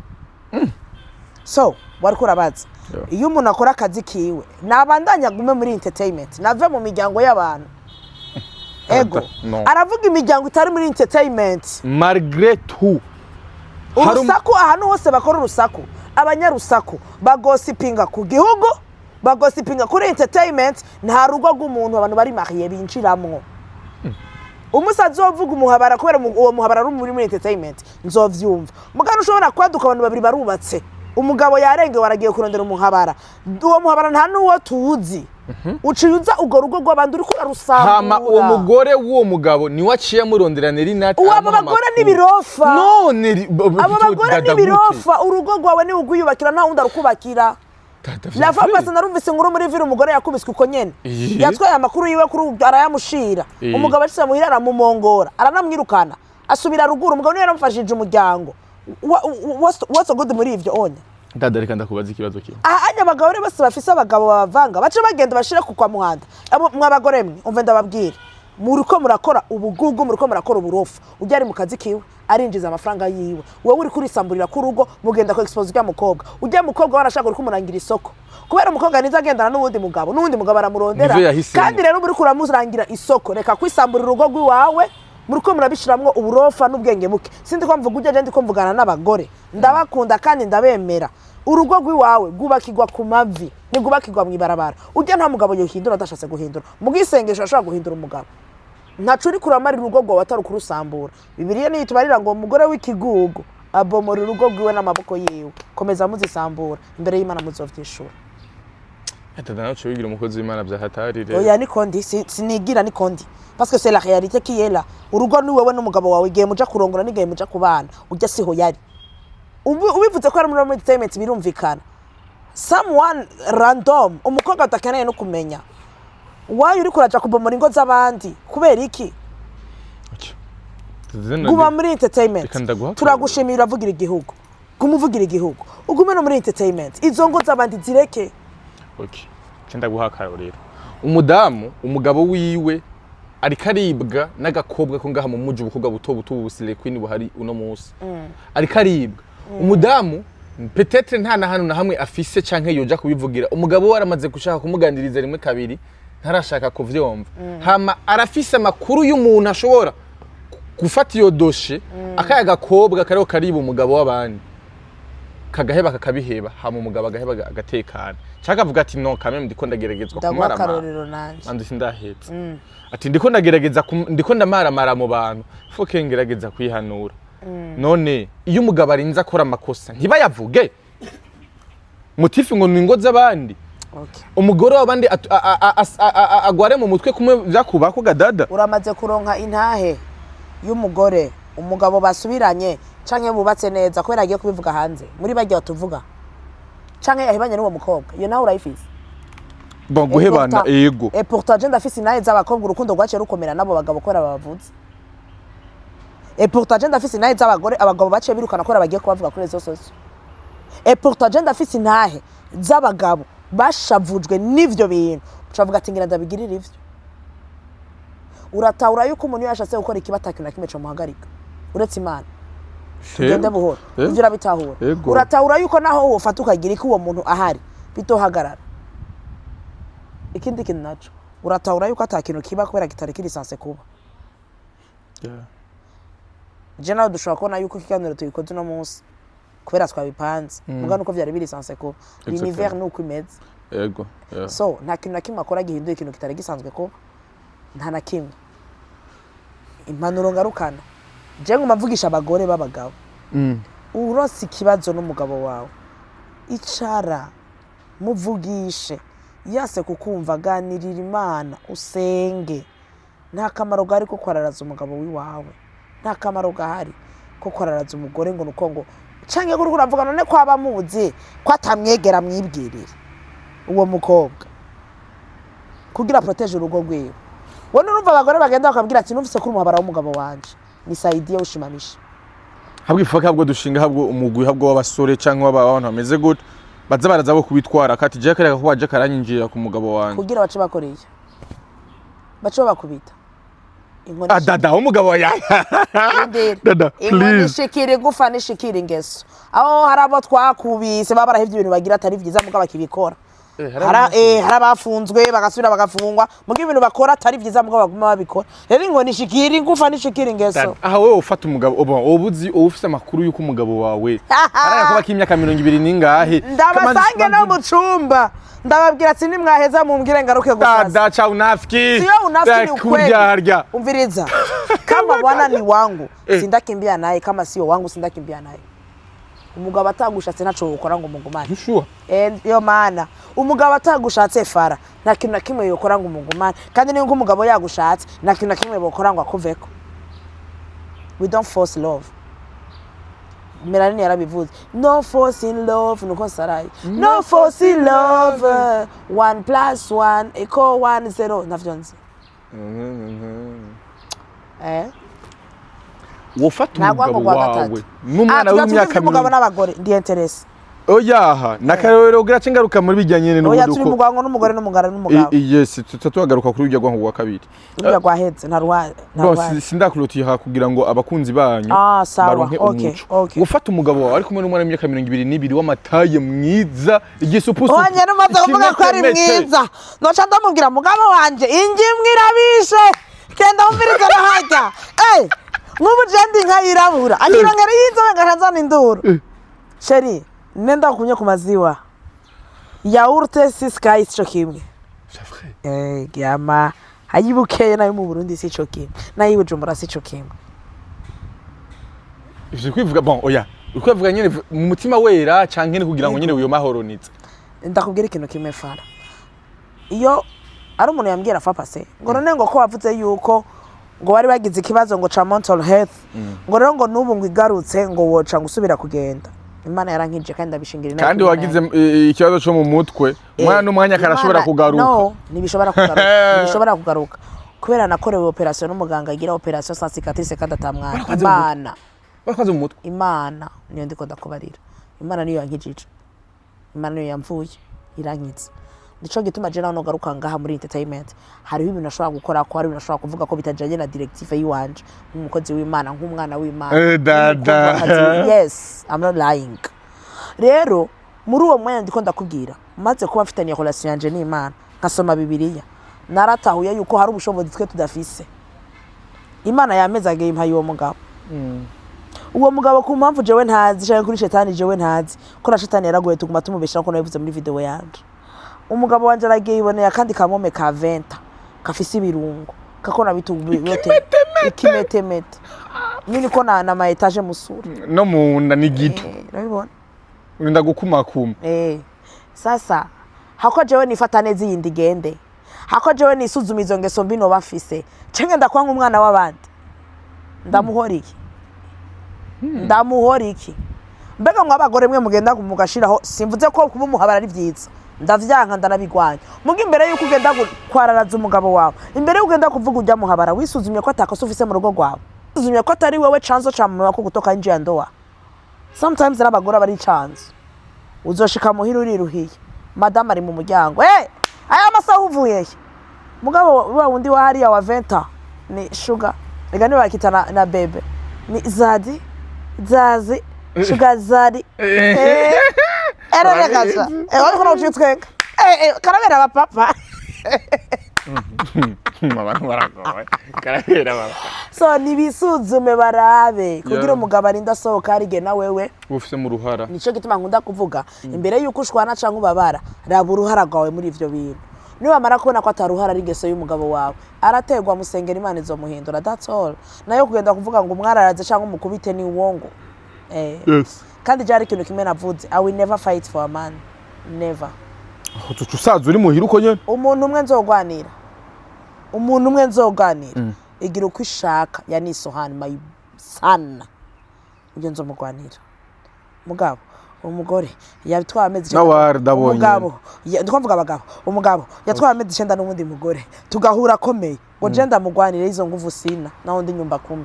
so wariko urabaza iyo umuntu akora akazi kiwe nabandanya gume muri entertainment nave mu miryango y'abantu ego aravuga imiryango itari muri entertainment malgré tout urusaku ahantu hose bakora urusaku abanyarusaku bagosipinga ku gihugu bagosipinga kuri entertainment nta rugo rw'umuntu abantu bari mariye binjiramwo umusazi wovuga umuhabara kubera uwo muhabara ari muri entertainment nzovyumva mugano ushobora kwaduka abantu babiri barubatse umugabo yarenge waragiye kurondera umuhabara uwo muhabara nta nuwo tuzi uciyuza ugo rugo rw'abandi uri kurarusanga hama uwo mugore w'uwo mugabo ni waciye murondera Nelly Nat abo bagore ni birofa none abo bagore ni birofa urugo rwawe ni uguyubakira nta wundi arukubakira la fois passée narumvise nguru muri vire umugore yakubiswe uko nyene yatwaye amakuru yiwe kuri arayamushira umugabo ashitse muhira aramumongora aranamwirukana asubira ruguru umugabo niwe yaramfashije umuryango what's good muri ivyo onye Dada reka ndakubaza ikibazo kimwe anya abagabo bose bafise abagabo babavanga bace bagenda bashira ku kwa muhanda abo mwabagore mwe umve ndababwira muriko murakora ubugugu muriko murakora uburofu ujya ari mu kazi kiwe arinjiza amafaranga yiwe wowe uri kurisamburira ku rugo mugenda ko expose ya mukobwa ujya mukobwa warashaka uri kumurangira isoko kubera umukobwa niza agendana n'ubundi mugabo aramurondera kandi rero muri kuramurangira isoko reka kwisamburira urugo rwiwawe muriko murabishiramwo uburofa n'ubwenge buke sindi ko mvuga ujya ndi ko mvugana n'abagore ndabakunda kandi ndabemera urugo rwiwawe gubakirwa ku mavi ntigubakirwa mu ibarabara ujya nta mugabo yohindura adashatse guhindura mugisengesho ashobora guhindura umugabo ntacu uri kuramarira urugo rwawe atari kurusambura bibiliya niyo itubarira ngo umugore w'ikigugu abomora urugo rwiwe n'amaboko yiwe komeza muzisambura imbere y'Imana muzovyishura Dada nacho wigira umukozi w'Imana bya hatari rero oya niko ndi sinigira niko ndi parce que c'est la réalité qui est là urugo ni wewe n'umugabo wawe igihe muja kurongora n'igihe muja kubana ujya siho yari ubivuze ko ari muri entertainment birumvikana someone random umukobwa atakeneye no kumenya why uri kuraja kubomora ingo z'abandi kubera iki guba muri entertainment turagushimira avugira igihugu kumuvugira igihugu ugume no muri entertainment izo ngo z'abandi zireke okay cyenda guhakara rero umudamu umugabo wiwe ari karibwa n'agakobwa ko ngaha mu muji ubukobwa buto busile queen buhari uno munsi ari karibwa umudamu peut-être nta na hano na hamwe afise canke yoja kubivugira umugabo waramaze gushaka kumuganiriza rimwe kabiri ntarashaka kuvyumva hama arafise amakuru y'umuntu ashobora gufata iyo doshe akaya gakobwa kariho karibu umugabo w'abandi kagaheba kakabiheba hama umugabo agaheba agatekana cyaka avuga ati no kameme ndiko ndageragezwa kumara andi sindahetse ati ndiko ndagerageza ndiko ndamara mu bantu foke ngerageza kwihanura none iyo umugabo arinza akora amakosa ntibayavuge mutifi ngo ningo z'abandi umugore w'abandi agware mu mutwe kumwe byakubako gadada uramaze kuronka intahe y'umugore umugabo basubiranye canke bubatse neza kubera agiye kubivuga hanze muri bajye batuvuga canke yahibanye n'uwo mukobwa iyo nawe urayifise bon guhebana ego et pourtant je ndafise intahe z'abakobwa urukundo rwaciye rukomera nabo bagabo kubera babavuze et pourtant je ndafise intahe z'abagore abagabo baciye birukana kubera bagiye kubavuga kuri rezo sosio et pourtant je ndafise intahe z'abagabo bashavujwe n'ivyo bintu ucavuga ati ngira ndabigirira ivyo uratahura yuko umuntu yashatse gukora ikibataka na kimwe cyo muhagarika uretse Imana ugende buhoro ivyo urabitahura uratahura yuko naho wofata ukagira iki uwo muntu ahari bitohagarara ikindi kintu naco uratahura yuko atakintu kiba kubera kitari kirisanse kuba je nawe dushobora kubona yuko ikiganiro tuyikoze no munsi kubera twabipanze mugano uko vyari birisanse kuba l'univers nuko imeze ego so nta kintu na kimwe akora gihinduye ikintu kitari gisanzwe kuba nta na kimwe impanuro ngarukana je ngumavugisha abagore b'abagabo uronse ikibazo n'umugabo wawe icara muvugishe yase kukumva ganirira Imana usenge nta kamaro gari ko kwararaza umugabo wiwawe nta kamaro gahari ko kwararaza umugore ngo nuko ngo canke kuri kuravuga none ko abamuzi ko atamwegera mwibwirire uwo mukobwa kugira protege urugo rwiwe wone urumva abagore bagenda bakabwira ati numvise kuri umuhabara w'umugabo wanje ni saidiye ushimamisha habwo ifuka habwo dushinga habwo umugwi habwo w'abasore canke w'abantu bameze gute baza baraza bo kubitwara kati je kareka ko waje karanyinjira ku mugabo wanje kugira bace bakoreye bace bakubita dada umugabo ya dada please shikire gufa ni shikire ingeso aho harabo twakubise babarahivye ibintu bagira atari vyiza mugabo akibikora harabafunzwe bagasubira bagafungwa mugihe ibintu bakora atari vyiza mugabo baguma babikora rero ngo ni shikire ingufa ni shikire ingeso aha wewe ufata umugabo ubuzi ufise amakuru yuko umugabo wawe arayakuba kimyaka 20 ningahe ndabasange no mu cumba ndababwira ati nimwaheza mumbwire ngaruke gusaza dada cha unafiki sio unafiki ni ukweli umviriza kama bwana ni wangu sindakimbia naye kama sio wangu sindakimbia naye umugabo atagushatse ntaco ukora ngo mugumane sure yo mana umugabo atagushatse fara nta kintu na kimwe yokora ngo mugumane kandi niyo umugabo yagushatse nta kintu na kimwe bokora ngo akuveko we don't force love Melanie yarabivuze no force in love nuko sarayi no force in love 1+1 = 1 navyonze wofata umugabo wawe n'umwana w'imyaka umugabo n'abagore ndi interest oya nakarero gira cengaruka muri bijyanye oya turi mugwango n'umugore n'umugabo yes tutagaruka kuri ujya gwango wa kabiri ujya gwahetse ntarwa sindakurutiha kugira ngo abakunzi banyu baronke umuco gufata umugabo wawe ari kumwe n'umwana w'imyaka 22 w'amataye mwiza igisupusu onye numaze kuvuga ko ari mwiza noca ndamubwira mugabo wanje ingimwe irabishe kenda umviriza nahajya nk'ubu jendi nkayirabura akirongera y'inzobe ngashanzana induru sheri nenda kunye ku maziwa yaourte siskai sico kimwe gyama hayibukeye nayo mu Burundi sico kimwe nayo Bujumbura sico kimwe ivyo kwivuga bon oya ukwivuga nyene mu mutima wera canke kugira ngo nyene uyo mahoronitse ndakubwira ikintu kimwe fara iyo ari umuntu yambwira fa pase ngo none ngo ko wavuze yuko ngo bari bagize ikibazo ngo ca mental health ngo rero ngo nubu ngo igarutse ngo woca gusubira kugenda Imana yarankije kandi ndabishingira nayo kandi wagize ikibazo cyo mu mutwe umwana n'umwanya karashobora kugaruka no nibishobora kugaruka kubera nakorewe operation n'umuganga agira operation sans cicatrice kandi atamwana Imana bakaze mu mutwe Imana niyo ndiko ndakubarira Imana niyo yankijije Imana niyo yamvuye irankitse nico gituma je naho garuka ngaha muri entertainment hariho ibintu nashobora gukora ko hari ibintu nashobora kuvuga ko bitajanye na directive yiwanje nk'umukozi w'Imana nk'umwana w'Imana dada yes I'm not lying rero muri uwo mwanya ndiko ndakubwira maze kuba mfitanye relation yanje n'Imana nkasoma Bibiliya naratahuye yuko hari ubushobozi twe tudafise Imana yameze agaye impaye uwo mugabo uwo mugabo ku mpamvu jewe ntazi cyangwa kuri shetani jewe ntazi ko na shetani yaragoye tuguma tumubeshya ko nabivuze muri video yanje umugabo wanje aragiye iboneye kandi kamome ka 20 kafise ibirungo kakona bitubiyote ikimetemete nini ko na ma etage musura no munda ni gitu urabibona urinda gukumakuma sasa hako jewe nifata neza yindi gende hako jewe nisuzuma izo ngeso mbino bafise cenge ndakwanga umwana w'abandi ndamuhora iki mbega ngo abagore mwe mugenda mugashiraho simvuze ko kuba umuhabara ari byiza ndavyanka ndanabigwanya mugi imbere yuko ugenda kwararaza umugabo wawe imbere ugenda kuvuga ujya muhabara wisuzumye ko atakosa ufise mu rugo rwawe wisuzumye ko atari wewe chanzo cha mama wako kutoka nje ya ndoa sometimes n'abagore bari chanzo uzoshika muhira uriruhiye madame ari mu muryango aya masaha uvuye mugabo wa wundi wa hariya wa 20 ni sugar rega ni bakitana na bebe ni zazi sugar zari era kaza wari kono uchitwenga karabera abapapa mama baragowe karabera baba so nibisuzume barabe kugira umugabo arinda sohoka arige na wewe ufise mu ruhara nico gituma nkunda kuvuga imbere yuko ushwana canke ubabara raba uruhara rwawe muri ivyo bintu niba amara kubona ko ataruhara ari ingeso y'umugabo wawe arategwa musengera Imana izomuhindura that's all nayo kugenda kuvuga ngo umwararaze canke umukubite ni uwongo yes kandi jari ikintu kimwe navuze I will never fight for a man never usaza uri muhira uko nyene umuntu umwe nzogwanira igira uko ishaka yanisohana my son uje nzomugwanira mugabo umugore yatwa amezi umugabo ndikuvuga abagabo umugabo yatwa amezi 9 n'umundi mugore tugahura komeye ngo je ndamugwanire izo nguvu sina naho ndi nyumba 10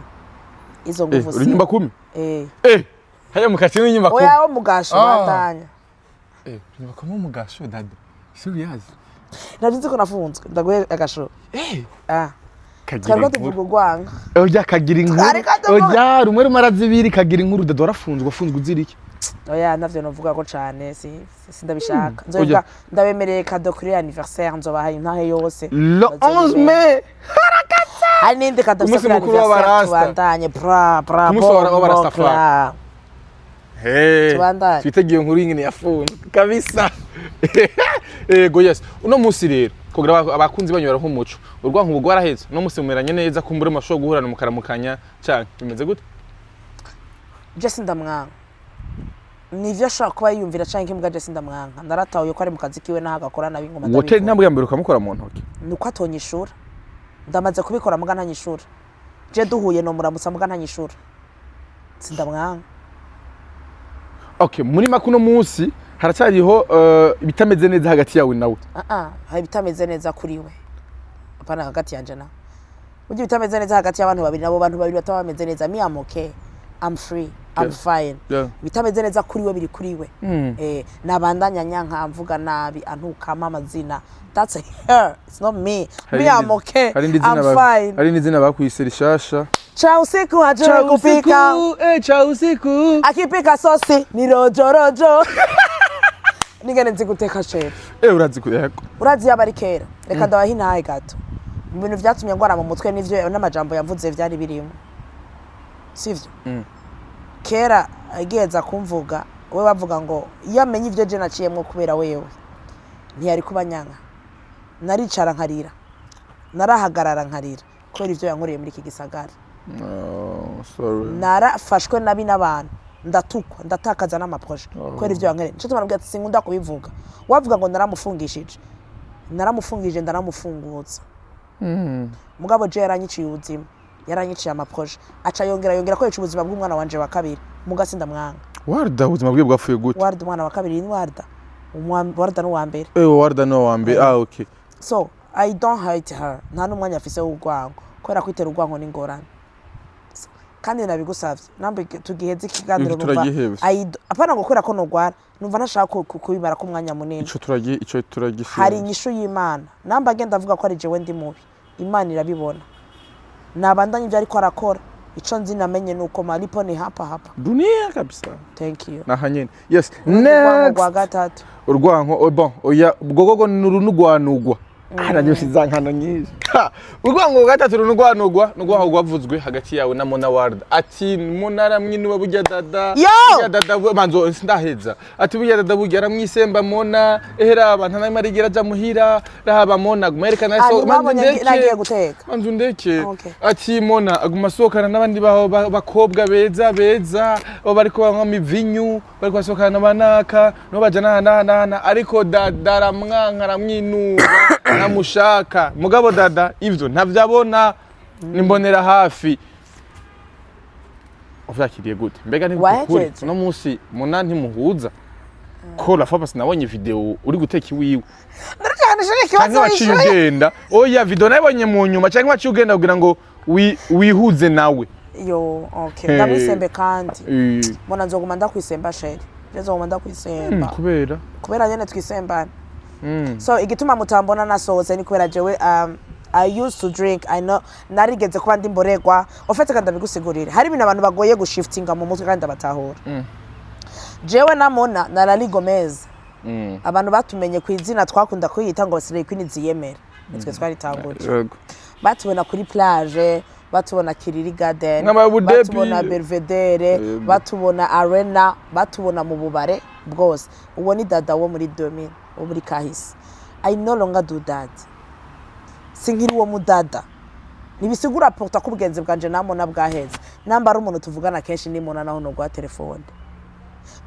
izo nguvu sina nyumba 10 haya mukati n'inyumba 10 oya mugasho bandanya nyumba 10 mugasho dada serious narinzi ko nafunzwe ndaguye agasho kagira tuvuga gwanga oya kagira inkuru oya rumwe rumarazibiri kagira inkuru dada warafunzwe uziriki oya navyo novuga ko cane sindabishaka nzovuga ndabemereye kado kuri anniversaire nzobahaye ntahe yose le 11 mai harakata hari nindi kado kuri anniversaire tubandanye twitegiye inkuru y'ingene yafunzwe kabisa ego yes uno musi rero kugira abakunzi banyura nk'umuco urwanko ubwo waraheze no musi mumeranye neza kumbure masho guhurana mukaramukanya cyane bimeze gute Jesse ndamwanga nivyo ashaka kuba yiyumvira canke imbwa Jesse ndamwanga naratahuye ko ari mu kazi kiwe naho agakora nabi ngo madami wote ntambwe yambere ukamukora mu ntoki nuko atonyishura ndamaze kubikora muga ntanyishura je duhuye no muramutsa muga ntanyishura sindamwanga okay muri makuno munsi haracyariho bitameze neza hagati yawe nawe hari bitameze neza kuri we apana hagati yanje na bitameze neza hagati y'abantu babiri nabo bantu babiri batabameze neza me I'm okay I'm free I'm fine Yeah. bitameze neza kuri we biri kuri we nabandanya nyanka amvuga nabi antukama amazina that's her, it's not me. Me I'm okay, I'm fine. Hari n'izina bakwise rishasha. Cha usiku hajui kupika, cha usiku akipika sosi ni rojo rojo. Nigene nzi guteka chef. Urazi kuyako. Urazi yabari kera. Reka ndabaha intahe gato. Mu bintu vyatumye ngwara mu mutwe n'ivyo n'amajambo yavuze vyari birimo. Sivyo? Kera ageza kumvuga, we bavuga ngo yamenye ivyo je naciyemwo kubera wewe. Ntiyari kubanyanka. Naricara nkarira. Narahagarara nkarira. Kubera ivyo yankoreye muri iki gisagara. Oh, sorry. Narafashwe nabi n'abantu. Ndatukwa ndatakaza n'amaproje kubera ivyo yankoreye. Cyo tumarabwira ati sinkunda kubivuga. Wavuga ngo naramufungishije. Naramufungije ndaramufungutsa. Mugabo je yaranyiciye ubuzima. Yaranyiciye amaproje. Aca yongera ko ubuzima bw'umwana wanje wa kabiri. Mugasinda mwanga. Warda ubuzima bwe bwapfuye gute? Warda umwana wa kabiri ni Warda. Warda no wa mbere. Warda no wa mbere. Okay. So, I don't hate her. Nta n'umwanya afise w'urwango. Kubera kwitera urwango n'ingorane. Kandi nabigusavye. Nambe tugiheze ikiganiro numva. Apana gukora ko nogwara. Numva ntashaka kubimara ko umwanya munini. Ico turagishe. Hari inyishu y'Imana. Namba agenda avuga ko ari jewe ndi mubi. Imana irabibona. Nabandanye ibyo ariko arakora. Ico nzi namenye nuko malipo ni hapa. Dunia kabisa. Thank you. Nahanyene. Yes. Next. Urwango gatatu. Urwango bon oya bwogogo nurunugwanugwa. Arajyo shizankano nyinshi. Urwango gatatu runugwanugwa nugwaho gwavuzwe hagati yawe na Mona Warda. Ati Mona ramwini wa burya dada. Burya dada manzo ndaheza. Ati burya dada burya ramwisemba Mona ehera abantu ntamarigera aja muhira rahaba Mona gumerekana so manzo nagiye guteka. Manzo ndeke. Ati Mona aguma sokana nabandi baho bakobwa beza bariko banywa mivinyu bariko basokana nabanaka no bajana nana ariko dada ramwanka ramwinuba namushaka mugabo dada ivyo ntavyabona nimbonera hafi uvyakiriye gute mbega ni kuri no munsi Mona ntimuhuza ko la fois nabonye video uri guteka iwiwe ndaracyanishije ugenda oya video nabonye mu nyuma cyangwa wacu ugenda kugira ngo wihuze nawe yo okay ndamwisembe kandi Mona nzoguma ndakwisemba sheri nzoguma ndakwisemba kubera nyene twisembana. So igituma mutambona nasohotse ni kubera jewe I used to drink. I know narigeze kuba ndi mboregwa ofete kandi bigusigurire hari ibintu abantu bagoye gushiftinga mu mutwe kandi batahura. Jewe na Mona na Lali Gomez abantu batumenye ku izina twakunda kwiyita ngo Slay Queen ziyemera nitwe twari tanguje batubona kuri plage batubona Kiriri Garden batubona Belvedere batubona Arena batubona mu bubare bwose uwo ni dada wo muri 2000 muri kahise. I no longer do that. Sinkiri wo mudada. Nibisigura porta kubugenze bwanje namo nabwaheze. Namba ari umuntu tuvugana kenshi ni Mona naho no gwa telefone.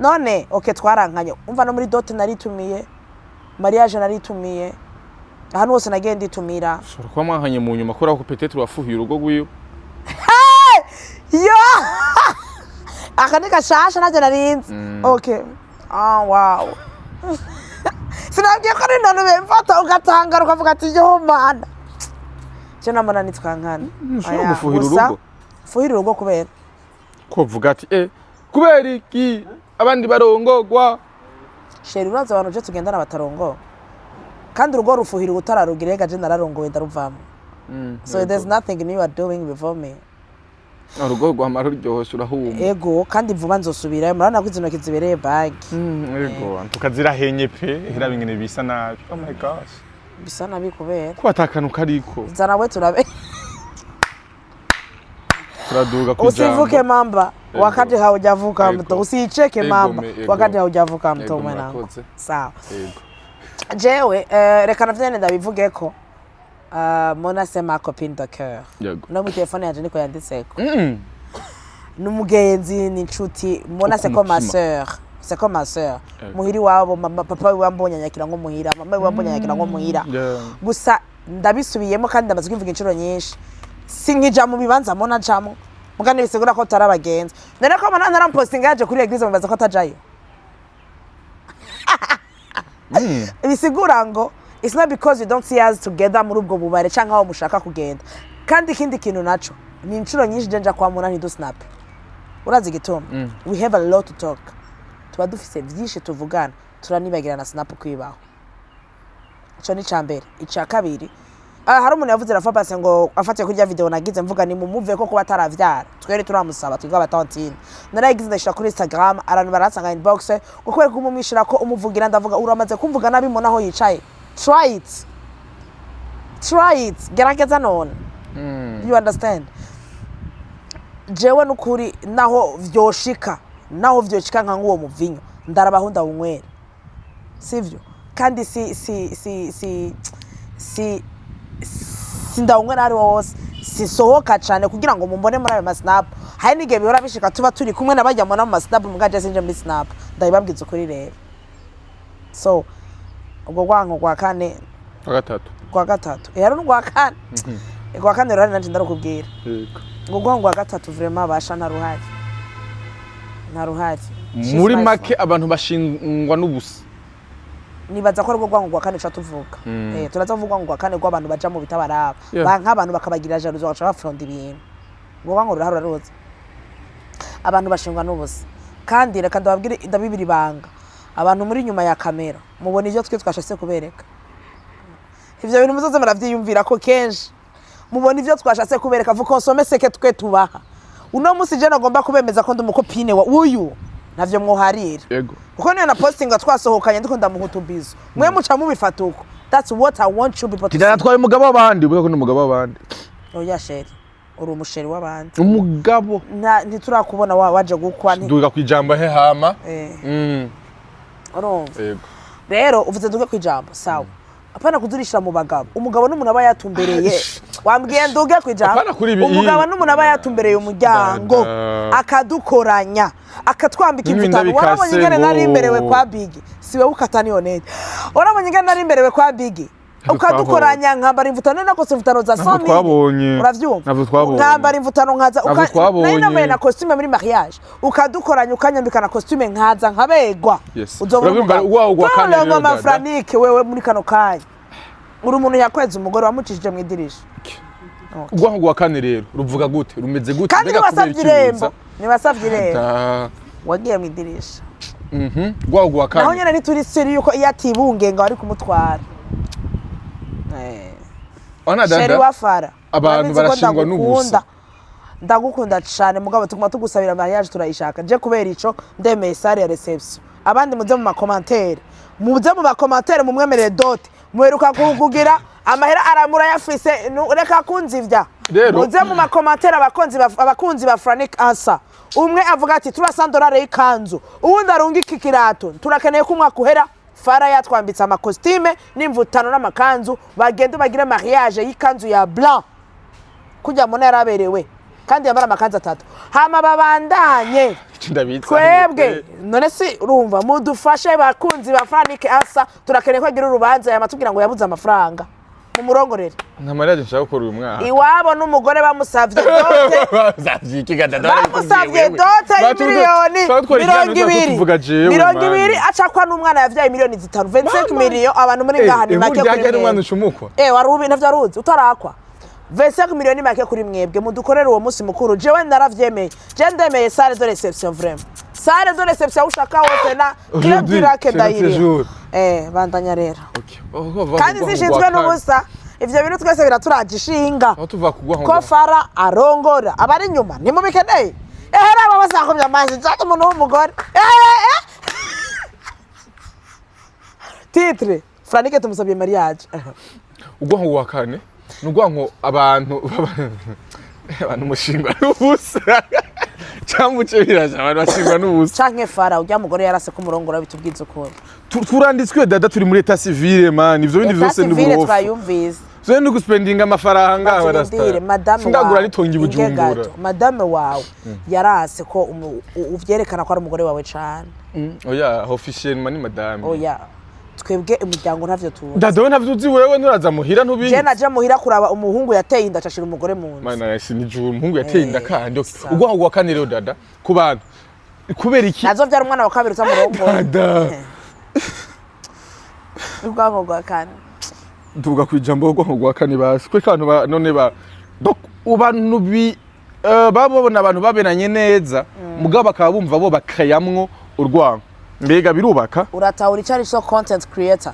None okay twarankanye. Umva no muri dote naritumiye. Mariage naritumiye. Hano hose nagenda itumira. Sura kwa mwankanye mu nyuma kora ko peut-être wafuhiye urugo gwiyo. Yo! Akanika shasha naje narinzi. Okay. Wow. Sinabwiye ko ari none bemfata ugatangara ukavuga ati yo mana. Cyo namana nitwankana. Aya gufuhira urugo. Fuhira urugo kubera. Ko vuga ati kubera iki abandi barongogwa. Sheri uraza abantu je tugendana batarongo. Kandi urugo rufuhira utararugirega je nararongowe ndaruvamo. So there's nothing new you are doing before me. Urugo rwamara ruryoshye urahuma. Ego kandi vuba nzosubira murana ko izino kizibereye bag. Ego tukazira henye pe hera bingene bisa nabi. Oh my gosh. Bisa nabi kubera. Ko atakanu kariko. Zana we turabe. Turaduga kujamba. Usivuke mamba wakati haujavuka mto usicheke mamba wakati haujavuka mto mwanangu. Sawa. Ego. Jewe reka navyene ndabivugeko. Mona sema copine de cœur. No mu telefone yaje niko yanditseko. Numugenzi ni nshuti Mona c'est comme ma sœur. C'est comme ma sœur. Muhiri wabo mama papa wambonye nyakira ngo muhira mama wambonye nyakira ngo muhira. Gusa ndabisubiyemo kandi ndamaze kwivuga inshuro nyinshi. Sinkija mu bibanza Mona jamo. Mugane bisigura ko tarabagenza. None ko Mona ntarampostinga yaje kuri eglise mubaza ko atajayo. Bisigura ngo it's not because you don't see us together muri ubwo bubare cyangwa aho mushaka kugenda kandi ikindi kintu naco ni inshuro nyinshi jenja kwa Mona ntidu snap urazi igituma we have a lot to talk tuba dufise byinshi tuvugana turanibagira na snap kwibaho ico ni cambere ica kabiri hari umuntu yavuze rafa base ngo afatiye kuri ya video nagize mvuga ni mumuve ko kuba taravyara twere turamusaba twiga batantine naragize ndashira kuri Instagram arantu baransanga inbox kuko ko umumwishira ko umuvugira ndavuga uramaze kumvuga nabi mo naho yicaye try it gerageza none you understand jewe nukuri naho vyoshika nka nguwo muvinyo ndarabahunda unywera sivyo kandi sindawunywera ari wose sisohoka cyane kugira ngo mumbone muri ayo masnap hari nige bihora bishika tuba turi kumwe nabajyamo na masnap mugaje sinje muri snap ndabibabwiza ukuri rero so ubwo gwanko gwa kane kwa gatatu yaro n'ugwa kane kwa kane rero nanje ndarukubwira ubwo gwanko gwa gatatu vraiment basha na ruhari muri make abantu bashingwa n'ubusa nibaza ko rwo gwanko gwa kane tuvuga turazavuga ngo gwa kane gwa abantu baja mu bitabaraba banka abantu bakabagira jaruzo baca bafronda ibintu ngo gwanko ruraroza abantu bashingwa n'ubusa kandi reka ndababwire ndabibiri banga abantu muri nyuma ya kamera mubona ivyo twe twashase kubereka ivyo bintu muzoze muravyiyumvira ko kenshi mubona ivyo twashase kubereka vuko konsome seke twe tubaha uno musi je nagomba kubemeza ko ndumukopine wa uyu navyo mwoharira yego uko niyo na postinga twasohokanye ndiko ndamuhutubizo mwe muca mubifata uko that's what I want you people to see twaye umugabo w'abandi ubwo ko n'umugabo w'abandi oya sheri uri umusheri w'abandi umugabo ntiturakubona waje gukwa nduga kwijambo he hama urumva yego rero uvuze nduge kwijambo sawa apana kudurisha mu bagabo umugabo n'umuntu aba yatumbereye wambwiye nduge kwijambo umugabo n'umuntu aba yatumbereye umuryango akadukoranya akatwambika imvutano warabonye ingene nari imberewe kwa Big siwe ukatani honete warabonye ingene nari imberewe kwa Big ukadukoranya nkambara imvutano nakose imvutano za 100 uravyumva nkambara imvutano nkaza nari nambaye na costume muri mariage ukadukoranya ukanyambika na costume nkaza nkabegwa uzobumva uwa kane rero mafranike wewe muri kano kanya uri umuntu yakweza umugore wamucishije mu idirisha ugwanko gwa kane rero ruvuga gute rumeze gute mbega nibasavye irembo wagiye mu idirisha gwanko gwa kane naho nyene nituri siri yuko iyo atibunge ngo ari kumutwara sheri wafara abantu barashingwa n'ubusa ndagukunda cyane mugabo tuguma tugusabira mariage turayishaka je kubera ico ndemeye sare ya reception abandi muze mu makomantere mumwemerere dote mweruka kugira amahera aramura yafise reka kunzivya muze mu makomantere abakunzi ba Frank Asa umwe avuga ati $300 ikanzu uwundi arunga ikikirato turakeneye kumwa kuhera fara yatwambitse amakostime n'imvutano n'amakanzu bagende bagire mariage y'ikanzu ya blanc kujya mu ntara aberewe kandi yamara amakanzu 3 hama babandanye twebwe none si urumva mudufashe bakunzi ba Frank Asa turakeneye ko agira urubanza yamatubwira ngo yabuze amafaranga mu murongorere nta mariage nshaka gukora uyu mwaka iwabo n'umugore bamusavye dote bamusavye dote miliyoni 200 acakwa n'umwana yavyaye miliyoni 5 25 miliyoni abantu muri ngaha ni make kuri mwe warubi ntavyaruzi utarakwa 25 miliyoni make kuri mwebwe mudukorera uwo musi mukuru jewe ndaravyemeye je ndemeye salle de reception vraiment salle de reception ushaka wose na dirake ndayire bandanya rero kandi zishinzwe n'ubusa ivyo bintu twese biraturagishinga ko fara arongora abari nyuma nimubikeneye raba basakomye amazi cyane umuntu w'umugore titre Franike tumusabye mariage ugwanko wa kane n'ugwanko abantu mushingwa n'ubusa cyambuce biraje abantu bashingwa n'ubusa canke fara ujya mugore yarase ko murongora bitubwiza uko turanditswe dada turi muri état civile man ivyo bindi vyose n'uburofu twayumvize zo ndi guspendinga amafaranga barasta ndagura ritongi bujumbura madame wawe yarase ko uvyerekana ko ari umugore wawe cyane oya officiel mani madame oya twebwe umuryango ntavyo tu dada ntavyo uzi wewe nturaza muhira ntubi je naje muhira kuraba umuhungu yateye inda cashira umugore mu nzu mana yasi ni juru umuhungu yateye inda kandi ugwanko gwa kane rero dada ku bantu kubera iki nazo vyara umwana wa kabiri utamurongo dada ugwanko gwa kane tuvuga kwijambo ugwanko gwa kane basi kwe kantu none ba donc ubantu babona abantu babenanye neza mugabo bakaba bumva bo bakayamwo urwango mbega birubaka uratahura icyo ari cyo content creator.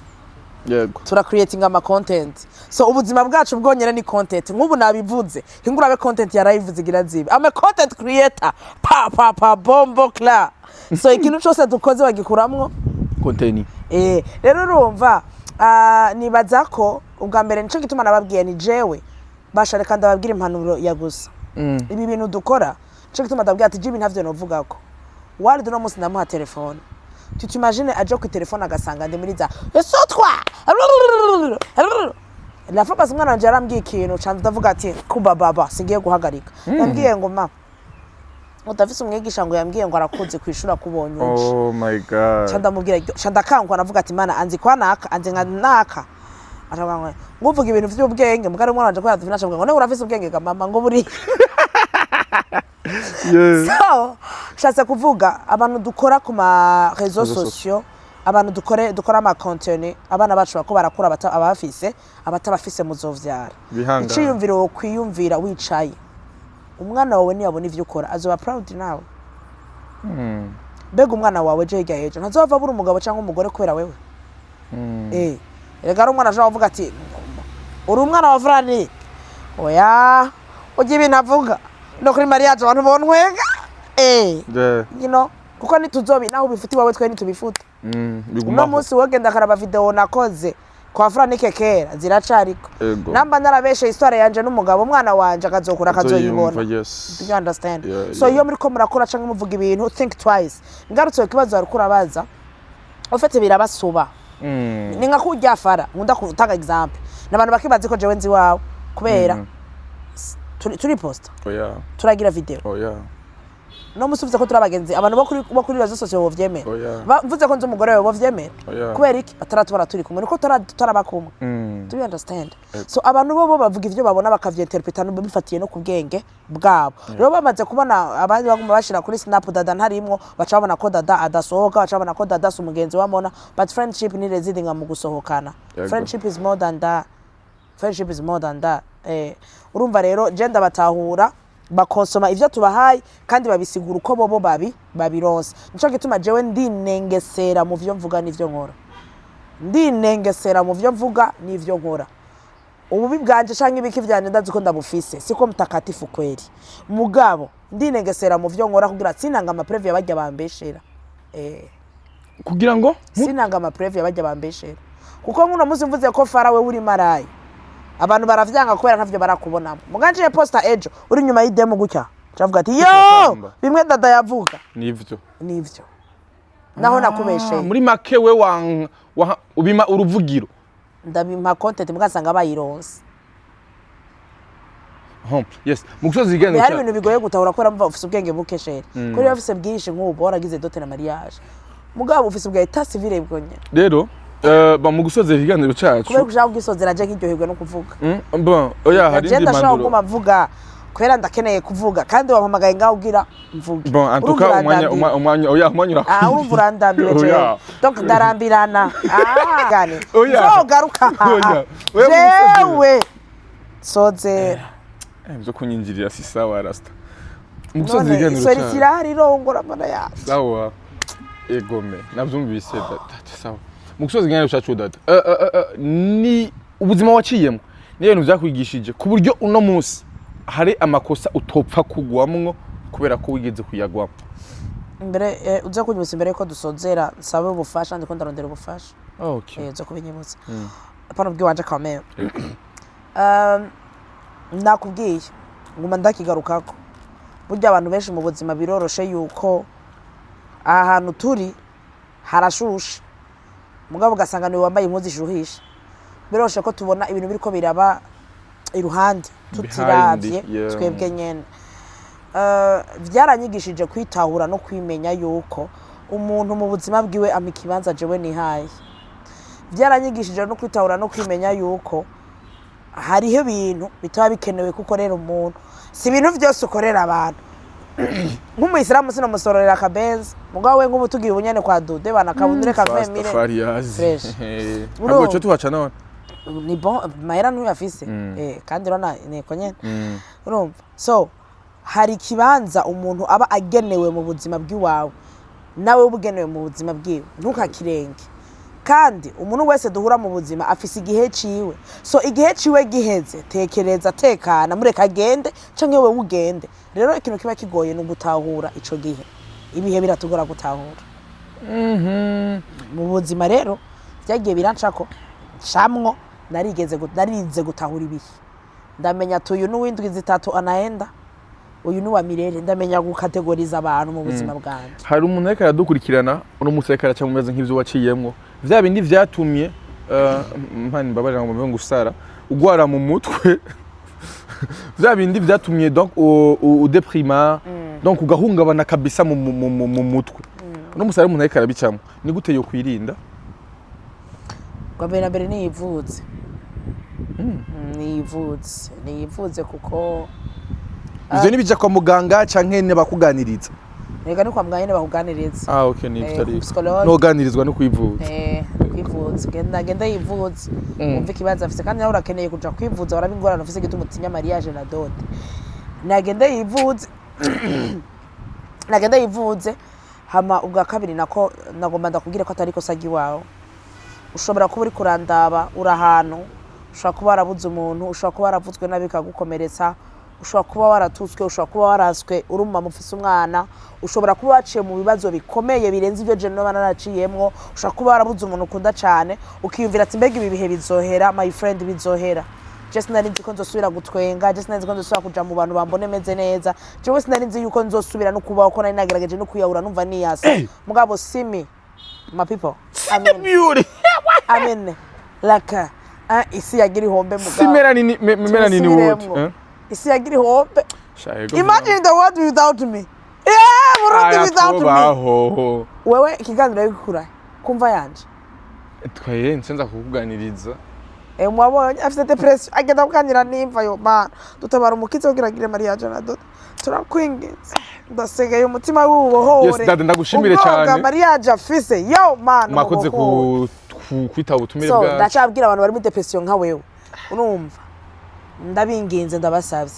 yego tura creating ama content, so ubuzima bwacu bwonyene ni content. Nk'ubu nabivuze hingurabe content yarayivuze igira zibe ama content creator pa bombo kla. So ikintu cyose dukoze bagikuramwo content. Rero urumva nibaza ko ubwa mbere nico gituma nababwiye ni jewe bashare kandi ababwira impanuro ya gusa ibi bintu dukora nico gituma ndabwiye ati jibi ntavyo novuga ko wari no musi ndamuha telefone. Tu t'imagines aje ku telefone agasanga ndi muri za sotwa la fois parce que mwana jarambwiye ikintu cyane ndavuga ati kuba baba singiye guhagarika yambwiye ngo ma utafise umwigisha ngo yambwiye ngo arakunze kwishura kubonye uje. Oh my god. Ndamubwira ndakangwa navuga ati mana anzi kwa naka anzi nka naka aravuga ngo uvuga ibintu by'ubwenge mugari mwana anje ko yatufina ngo ne urafise ubwenge ga mama ngo buri. So shatse kuvuga abantu dukora ku ma réseaux sociaux, abantu dukora ama contenu, abana bacu bako barakura abafise abatabafise muzovyara. Iciyumviro kwiyumvira wicaye umwana wawe niyabona ivyo ukora azoba proud nawe. Bega umwana wawe je hirya hejo ntazova buri umugabo cyangwa umugore kwera wewe. Rega umwana aje avuga ati uri umwana wa Frani oya ugiye ibintu avuga no kuri mariage abantu bonwega you know kuko nituzobi naho bifuti wawe twe nitubifuta. No munsi wogenda karaba video nakoze kwa Frani kekera ziracariko namba narabeshe histoire yanje n'umugabo umwana wanje akazokura akazoyibona. Do you understand? So iyo muri ko murakora canke muvuga ibintu think twice. Ngarutse kibazo arukura baza ofete birabasuba ni nka kujya fara nkunda kutanga example nabantu bakibaze ko jewe nzi wawe kubera turi post turagira video no musubiza ko turabagenzi abantu bo kuri rezo sosiyo bovyemera mvuze ko nzi umugore wawe bovyemera kubera iki ataratubara turi kumwe niko turabakumwe. Do you understand? So abantu bo bavuga ivyo babona bakavyenterpreta no bifatiye no kubwenge bwabo. Rero bamaze kubona abandi baguma bashira kuri snap dada ntarimwo baca babona ko dada adasohoka baca babona ko dada sumugenzi wamona but friendship ni residing mu gusohokana. Friendship is more than that. Friendship is more than that. Urumva rero genda batahura bakonsoma ivyo tubahaye kandi babisigura uko bobo babironse. Nico gituma jewe ndinengesera mu vyo mvuga n'ivyo nkora. Ndinengesera mu vyo mvuga n'ivyo nkora. Ububi bwanje canke ibiki vyanje ndazi ko ndabufise siko mtakatifu kweli. Mugabo ndinengesera mu vyo nkora kugira sinanga ama preview abajya bambeshera. Kugira ngo sinanga ama preview abajya bambeshera. Kuko nkuno muzi mvuze ko farawe uri marayi. Abantu baravyanga kubera ntavyo barakubonamo. Muganje posta ejo uri nyuma y'idemo gutya. Cavuga ati yo bimwe dada yavuga. Nivyo. Naho nakubeshe. Muri make we ubima uruvugiro. Ndabima content mugasanga bayironse. Yes. Mugusoza igenda cyane. Hari ibintu bigoye gutahura ko ramva ufise ubwenge bukeshere. Kuri bafise bwinshi nk'ubu waragize dote na mariage. Mugabo ufise ubwa etat civil bwonye. Rero bamugusoze ikiganiro cyacu kubera kujaho gisozera je kiryoherwe no kuvuga oya hari indi manduro ndashaka kuvuga kwera ndakeneye kuvuga kandi wampamagaye ngaho ugira mvuge antuka umwanya oya umwanya urumva urandambiwe je donc ndarambirana gane so garuka jewe soze byo kunyinjirira si sawa rasta mugusoze ikiganiro cyacu so rirari rongora mana ya sawa egome navyumvise sawa mugusoza ikiganiro cyacu dada ni ubuzima waciyemo ni ibintu byakwigishije ku buryo uno munsi hari amakosa utopfa kugwamwo kubera ko wigeze kuyagwamo. Mbere uza kunyusa imbere ko dusozera sabe ubufasha ndiko ndarondera ubufasha. Okay. Uza kubinyibutsa. Apana bw'iwanje kamera. Nakubwiye nguma ndakigarukako. Burya abantu benshi mu buzima biroroshe yuko ahantu turi harashusha. Mugabo gasanga ni wambaye impuzu ishuhisha. Biroshe ko tubona ibintu biriko biraba iruhande tutiravye twebwe nyene. Vyaranyigishije kwitahura no kwimenya yuko umuntu mu buzima bwiwe amikibanza jewe ni hayi. Vyaranyigishije no kwitahura no kwimenya yuko hariho ibintu bitaba bikenewe kuko rero umuntu si ibintu byose ukorera abantu. Nk'umuyisilamu sino musororera akabenzi mugabo we nk'ubu tugiye ubunyene kwa dude banakabundire kavemire fresh abo cyo tuhaca none ni bon mahera ntuyafise kandi rona neko nyene urumva so hari ikibanza umuntu aba agenewe mu buzima bw'iwawe nawe ubugenewe mu buzima bwiwe ntukakirenge kandi umuntu wese duhura mu buzima afise igihe ciwe so igihe ciwe giheze tekereza tekana mureka agende canke wewe ugende rero ikintu kiba kigoye no gutahura ico gihe ibihe biratugora gutahura mu buzima rero byagiye birancako camwo narize gutahura ibihe ndamenya tuyu n'uwindwi zitatu anaenda uyu ni wa mirere ndamenya gukategoriza abantu mu buzima bwanje hari umuntu ariko aradukurikirana uno musekara cyangwa umeze nk'ivyo waciyemwo vya bindi vyatumye mpani mbabarira ngo mbe gusara ugwara mu mutwe vya bindi vyatumye donc udeprima donc ugahungabana kabisa mu mutwe uno musara umuntu ariko arabicamwo ni gute yo kwirinda ngo mbere niyivuze niyivuze kuko ivyo ni bija kwa muganga canke ne bakuganiriza rega ni kwa muganga ne bakuganiriza okay ni bitari no ganirizwa no kwivuza kwivuza genda yivuze umva ikibazo afise kandi nawe urakeneye kuja kwivuza barabingorana ufise gituma utinya mariage na dot nagenda yivuze hama ubwa kabiri nako nagomba ndakubwira ko atari ko sagi wawe ushobora kuba uri kurandaba urahantu ushobora kuba warabuze umuntu ushobora kuba waravuzwe nabikagukomeretsa ushobora kuba waratutswe ushobora kuba waraswe urumva mufise umwana ushobora kuba waciye mu bibazo bikomeye birenze ibyo je no naraciyemwo ushobora kuba warabuze umuntu ukunda cyane ukiyumvira ati mbega ibi bihe bizohera my friend bizohera just nari nzi ko nzosubira gutwenga just nari nzi ko nzosubira kuja mu bantu bambone meze neza jewe sinari nzi yuko nzosubira no kubaho ko nari nagerageje no kuyahura numva niyasa mugabo simi my people I mean like isi yagira ihombe mugabo simera nini wote isi yagira ihombe imagine the world without me Burundi without me wewe ikiganiro bikura kumva yanje twaye nsenza kukuganiriza mwabonye afite depression agenda kuganira nimva yo man dutabara umukizo kugiragire mariage na dot turakwinginze ndasegeye umutima w'ububohore yes dada ndagushimire cyane mariage afise yo man makoze kwita ubutumire bwa so ndacabwira abantu bari mu depression nka wewe urumva ndabinginze ndabasavye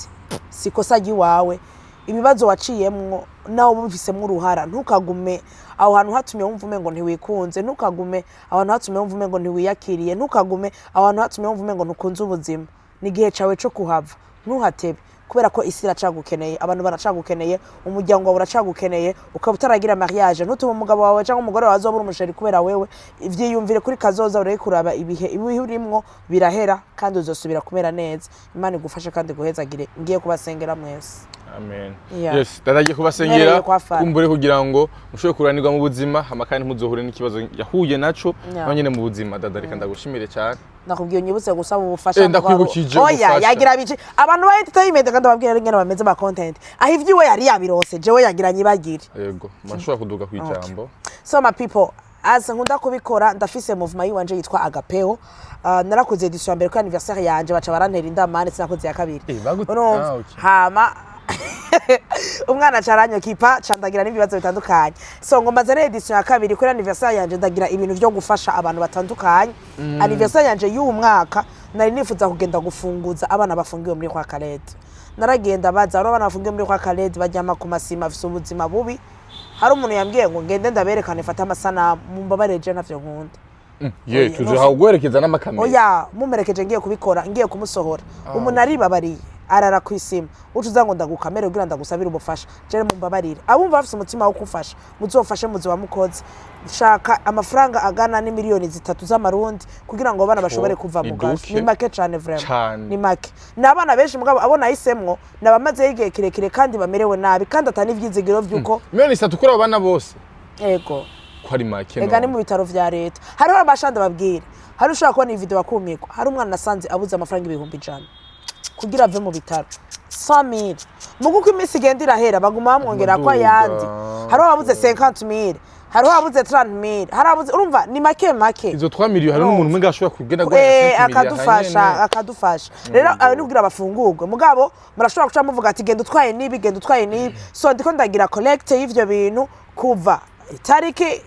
sikosa giwawe ibibazo waciyemwo nawo bufisemo uruhara ntukagume aho hantu hatumye wumva umengo ntiwikunze ntukagume aho hantu hatumye wumva umengo ntiwiyakiriye ntukagume aho hantu hatumye wumva umengo ntukunze ubuzima nigihe cawe cyo kuhava ntuhatebe kubera ko isi iracagukeneye abantu baracagukeneye umuryango wawe uracagukeneye ukaba utaragira mariage ntutuma umugabo wawe cyangwa umugore wawe azobura umusheri kubera wewe ivyiyumvire kuri kazoza ureke kuraba ibihe urimwo birahera kandi uzosubira kumera neza Imana igufashe kandi guhezagire ngiye kubasengera mwese amen yes dadagiye kubasengera kumbure kugira ngo mushobore kuranirwa mu buzima hama kandi muzohure n'ikibazo yahuye naco nonyene mu buzima dadarika ndagushimire cyane nakubwiye nyibutse gusaba ubufasha ndakwibukije oya yagira bije abantu ba entertainment kandi babwira ngene bameze ba content aho ivyiwe yari yabirose jewe yagira nyibagire yego mashobora kuduga kwijambo so my people as nkunda kubikora ndafise movement yiwanje yitwa agapeo narakoze edition ya mbere ko anniversaire yanje baca barantera indamane sinakoze ya kabiri hama umwana caranyo kipa candagira n'ibibazo bitandukanye so ngomba zane edition ya kabiri kuri anniversaire yanje ndagira ibintu byo gufasha abantu batandukanye anniversaire yanje y'uyu mwaka nari nifuza kugenda gufunguza abana bafungiwe muri kwa Kalete naragenda baza abana bafungiwe muri kwa Kalete bajyama ku masima afise ubuzima bubi hari umuntu yambwiye ngo ngende ndaberekane fata amasana mumbabareje navyo nkunda ye tuje hagwerekeza n'amakamera oya mumerekeje ngiye kubikora ngiye kumusohora umuntu ari babari arara kwisima ucuza ngo ndagukamera ugira ndagusabira ubufasha jere mumbabarira abumva bafise umutima wo kufasha muzofashe muziba mukoze shaka amafaranga agana ni miliyoni 3 z'amarundi kugira ngo abana bashobore kuva mu gashi ni make cyane vraiment ni make nabana benshi mugabo abona yisemwo nabamaze yigiye kirekire kandi bamerewe nabi kandi atani ivyizigiro vyuko miliyoni 3 kuri abana bose yego kwari make no ega ni mu bitaro vya leta hariho abashanda babwira hari ushaka kubona iyi video wakumikwa hari umwana nasanze abuze amafaranga 1,100 kugira ave mu bitaro 100,000 muguko imisi igenda irahera baguma bamwongera ko yandi hariho ababuze 50,000 hariho ababuze 30,000 hari ababuze urumva ni make izo 3 miliyoni hari n'umuntu umwe ngashobora kugenda akadufasha rero nubwira abafungurwe mugabo murashobora guca muvuga ati genda utwaye nibi so ndiko ndagira collect y'ivyo bintu kuva itariki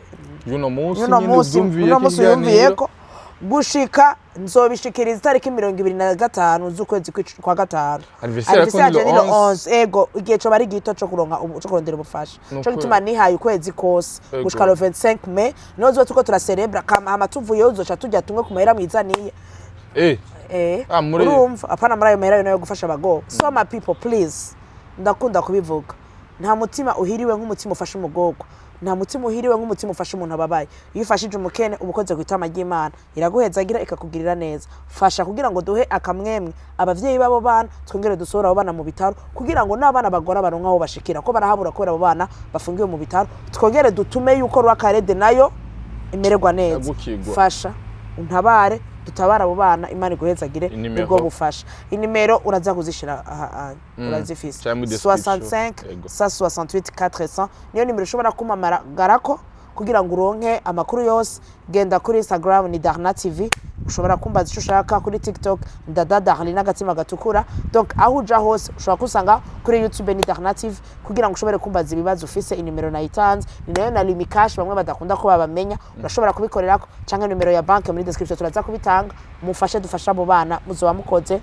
uno munsi yumviye ko gushika nzobishikiriza itariki 25 z'ukwezi kwa gatanu. Anniversaire ni 11 ego igihe cyo bari gito cyo kuronka cyo kurondera ubufasha cyo gituma nihaye ukwezi kose gushika le 25 mai nozo tuko turacelebra kama amatuvuye uzoca tujya tumwe ku mahera mwizaniye urumva apana muri ayo mahera yo gufasha abago. So my people please ndakunda kubivuga nta mutima uhiriwe nk'umutima ufasha umugogo, nta mutima uhiriwe nk'umutima ufasha umuntu ababaye. Iyo ufashije umukene ubukoze kwitama ry'Imana iraguhezagira ikakugirira neza. Fasha kugira ngo duhe akamwemwe abavyeyi babo bana twongere dusora abo bana mu bitaro kugira ngo n'abana bagora baronka aho bashikira ko barahabura kubera abo bana bafungiwe mu bitaro twongere dutume yuko rwakarede nayo imererwa neza. Fasha untabare dutabara abo bana Imana iguhezagire ubwo bufasha. Inimero uraza kuzishira urazifise 65 168 400 niyo nimero ushobora kumamara garako kugira ngo uronke amakuru yose. Genda kuri Instagram ni DADA TV, ushobora kumbaza icyo ushaka kuri TikTok DADA hari n'agatima gatukura. Donc aho uja hose ushobora kusanga kuri YouTube ni DADA TV kugira ngo ushobore kumbaza ibibazo ufise. Inimero nayitanze ni nayo na limikash bamwe badakunda ko babamenya, urashobora kubikorerako canke nimero ya bank muri description turaza kubitanga. Mufashe dufasha abo bana muzoba mukoze.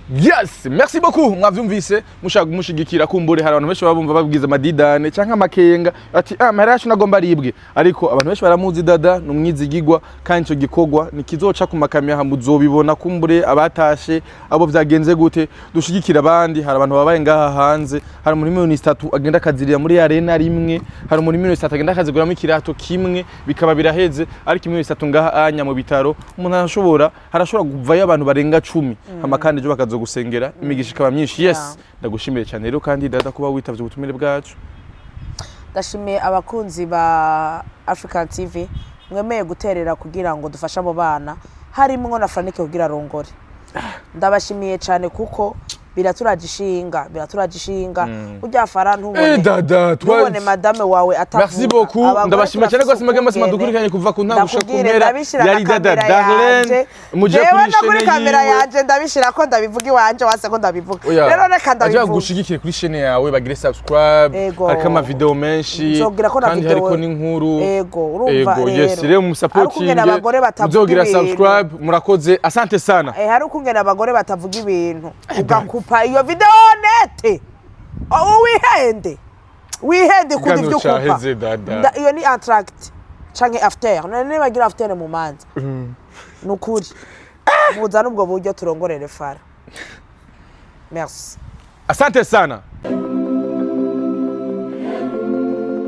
Yes, merci beaucoup. Mwavyumvise mushaka mushigikira kumbure hari abantu benshi babumva babwiza amadidane canka amakenga ati mahera yacu nagomba aribwe, ariko abantu benshi baramuzi Dada numwizigirwa kandi cyo gikogwa nikizoca ku makamera hamuzobibona kumbure abatashe abo vyagenze gute. Dushigikira abandi, hari abantu babaye ngaha hanze, hari muri miliyoni 3 agenda kazirira muri arena rimwe, hari muri miliyoni 3 agenda kaziguramo ikirato kimwe bikaba biraheze, ariko miliyoni 3 ngaha anya mu bitaro umuntu harashobora kuvayo abantu barenga 10 amakandi jo bakazo gusengera imigisha ikaba myinshi. Yes, ndagushimiye cyane rero kandi Dada kuba witavye ubutumire bwacu. Ndashimiye abakunzi ba African TV mwemeye guterera kugira ngo dufashe abo bana, harimo na Franike kugira rongore. Ndabashimiye cyane kuko biraturagishinga ujya fara ntubone Dada tubone madame wawe atavuga. Merci beaucoup, ndabashimiye cyane ko simage masima dukurikanye kuva ku ntango gushaka kumera yari Dada Darlene muje kuri kamera yanje ndabishira ko ndabivuga iwanje wase ko ndabivuga rero reka ndabivuga gushigikire kuri chaîne yawe bagire subscribe ariko ama video menshi kandi hariko n'inkuru urumva yes rero mu supporting muzogira subscribe murakoze asante sana. Hari ukungena abagore batavuga ibintu ugakupa iyo video nete wihende kudi byo kupa iyo ni attract canke after none bagira after mu manza nukuri muza nubwo buryo turongorere fara. Merci, asante sana.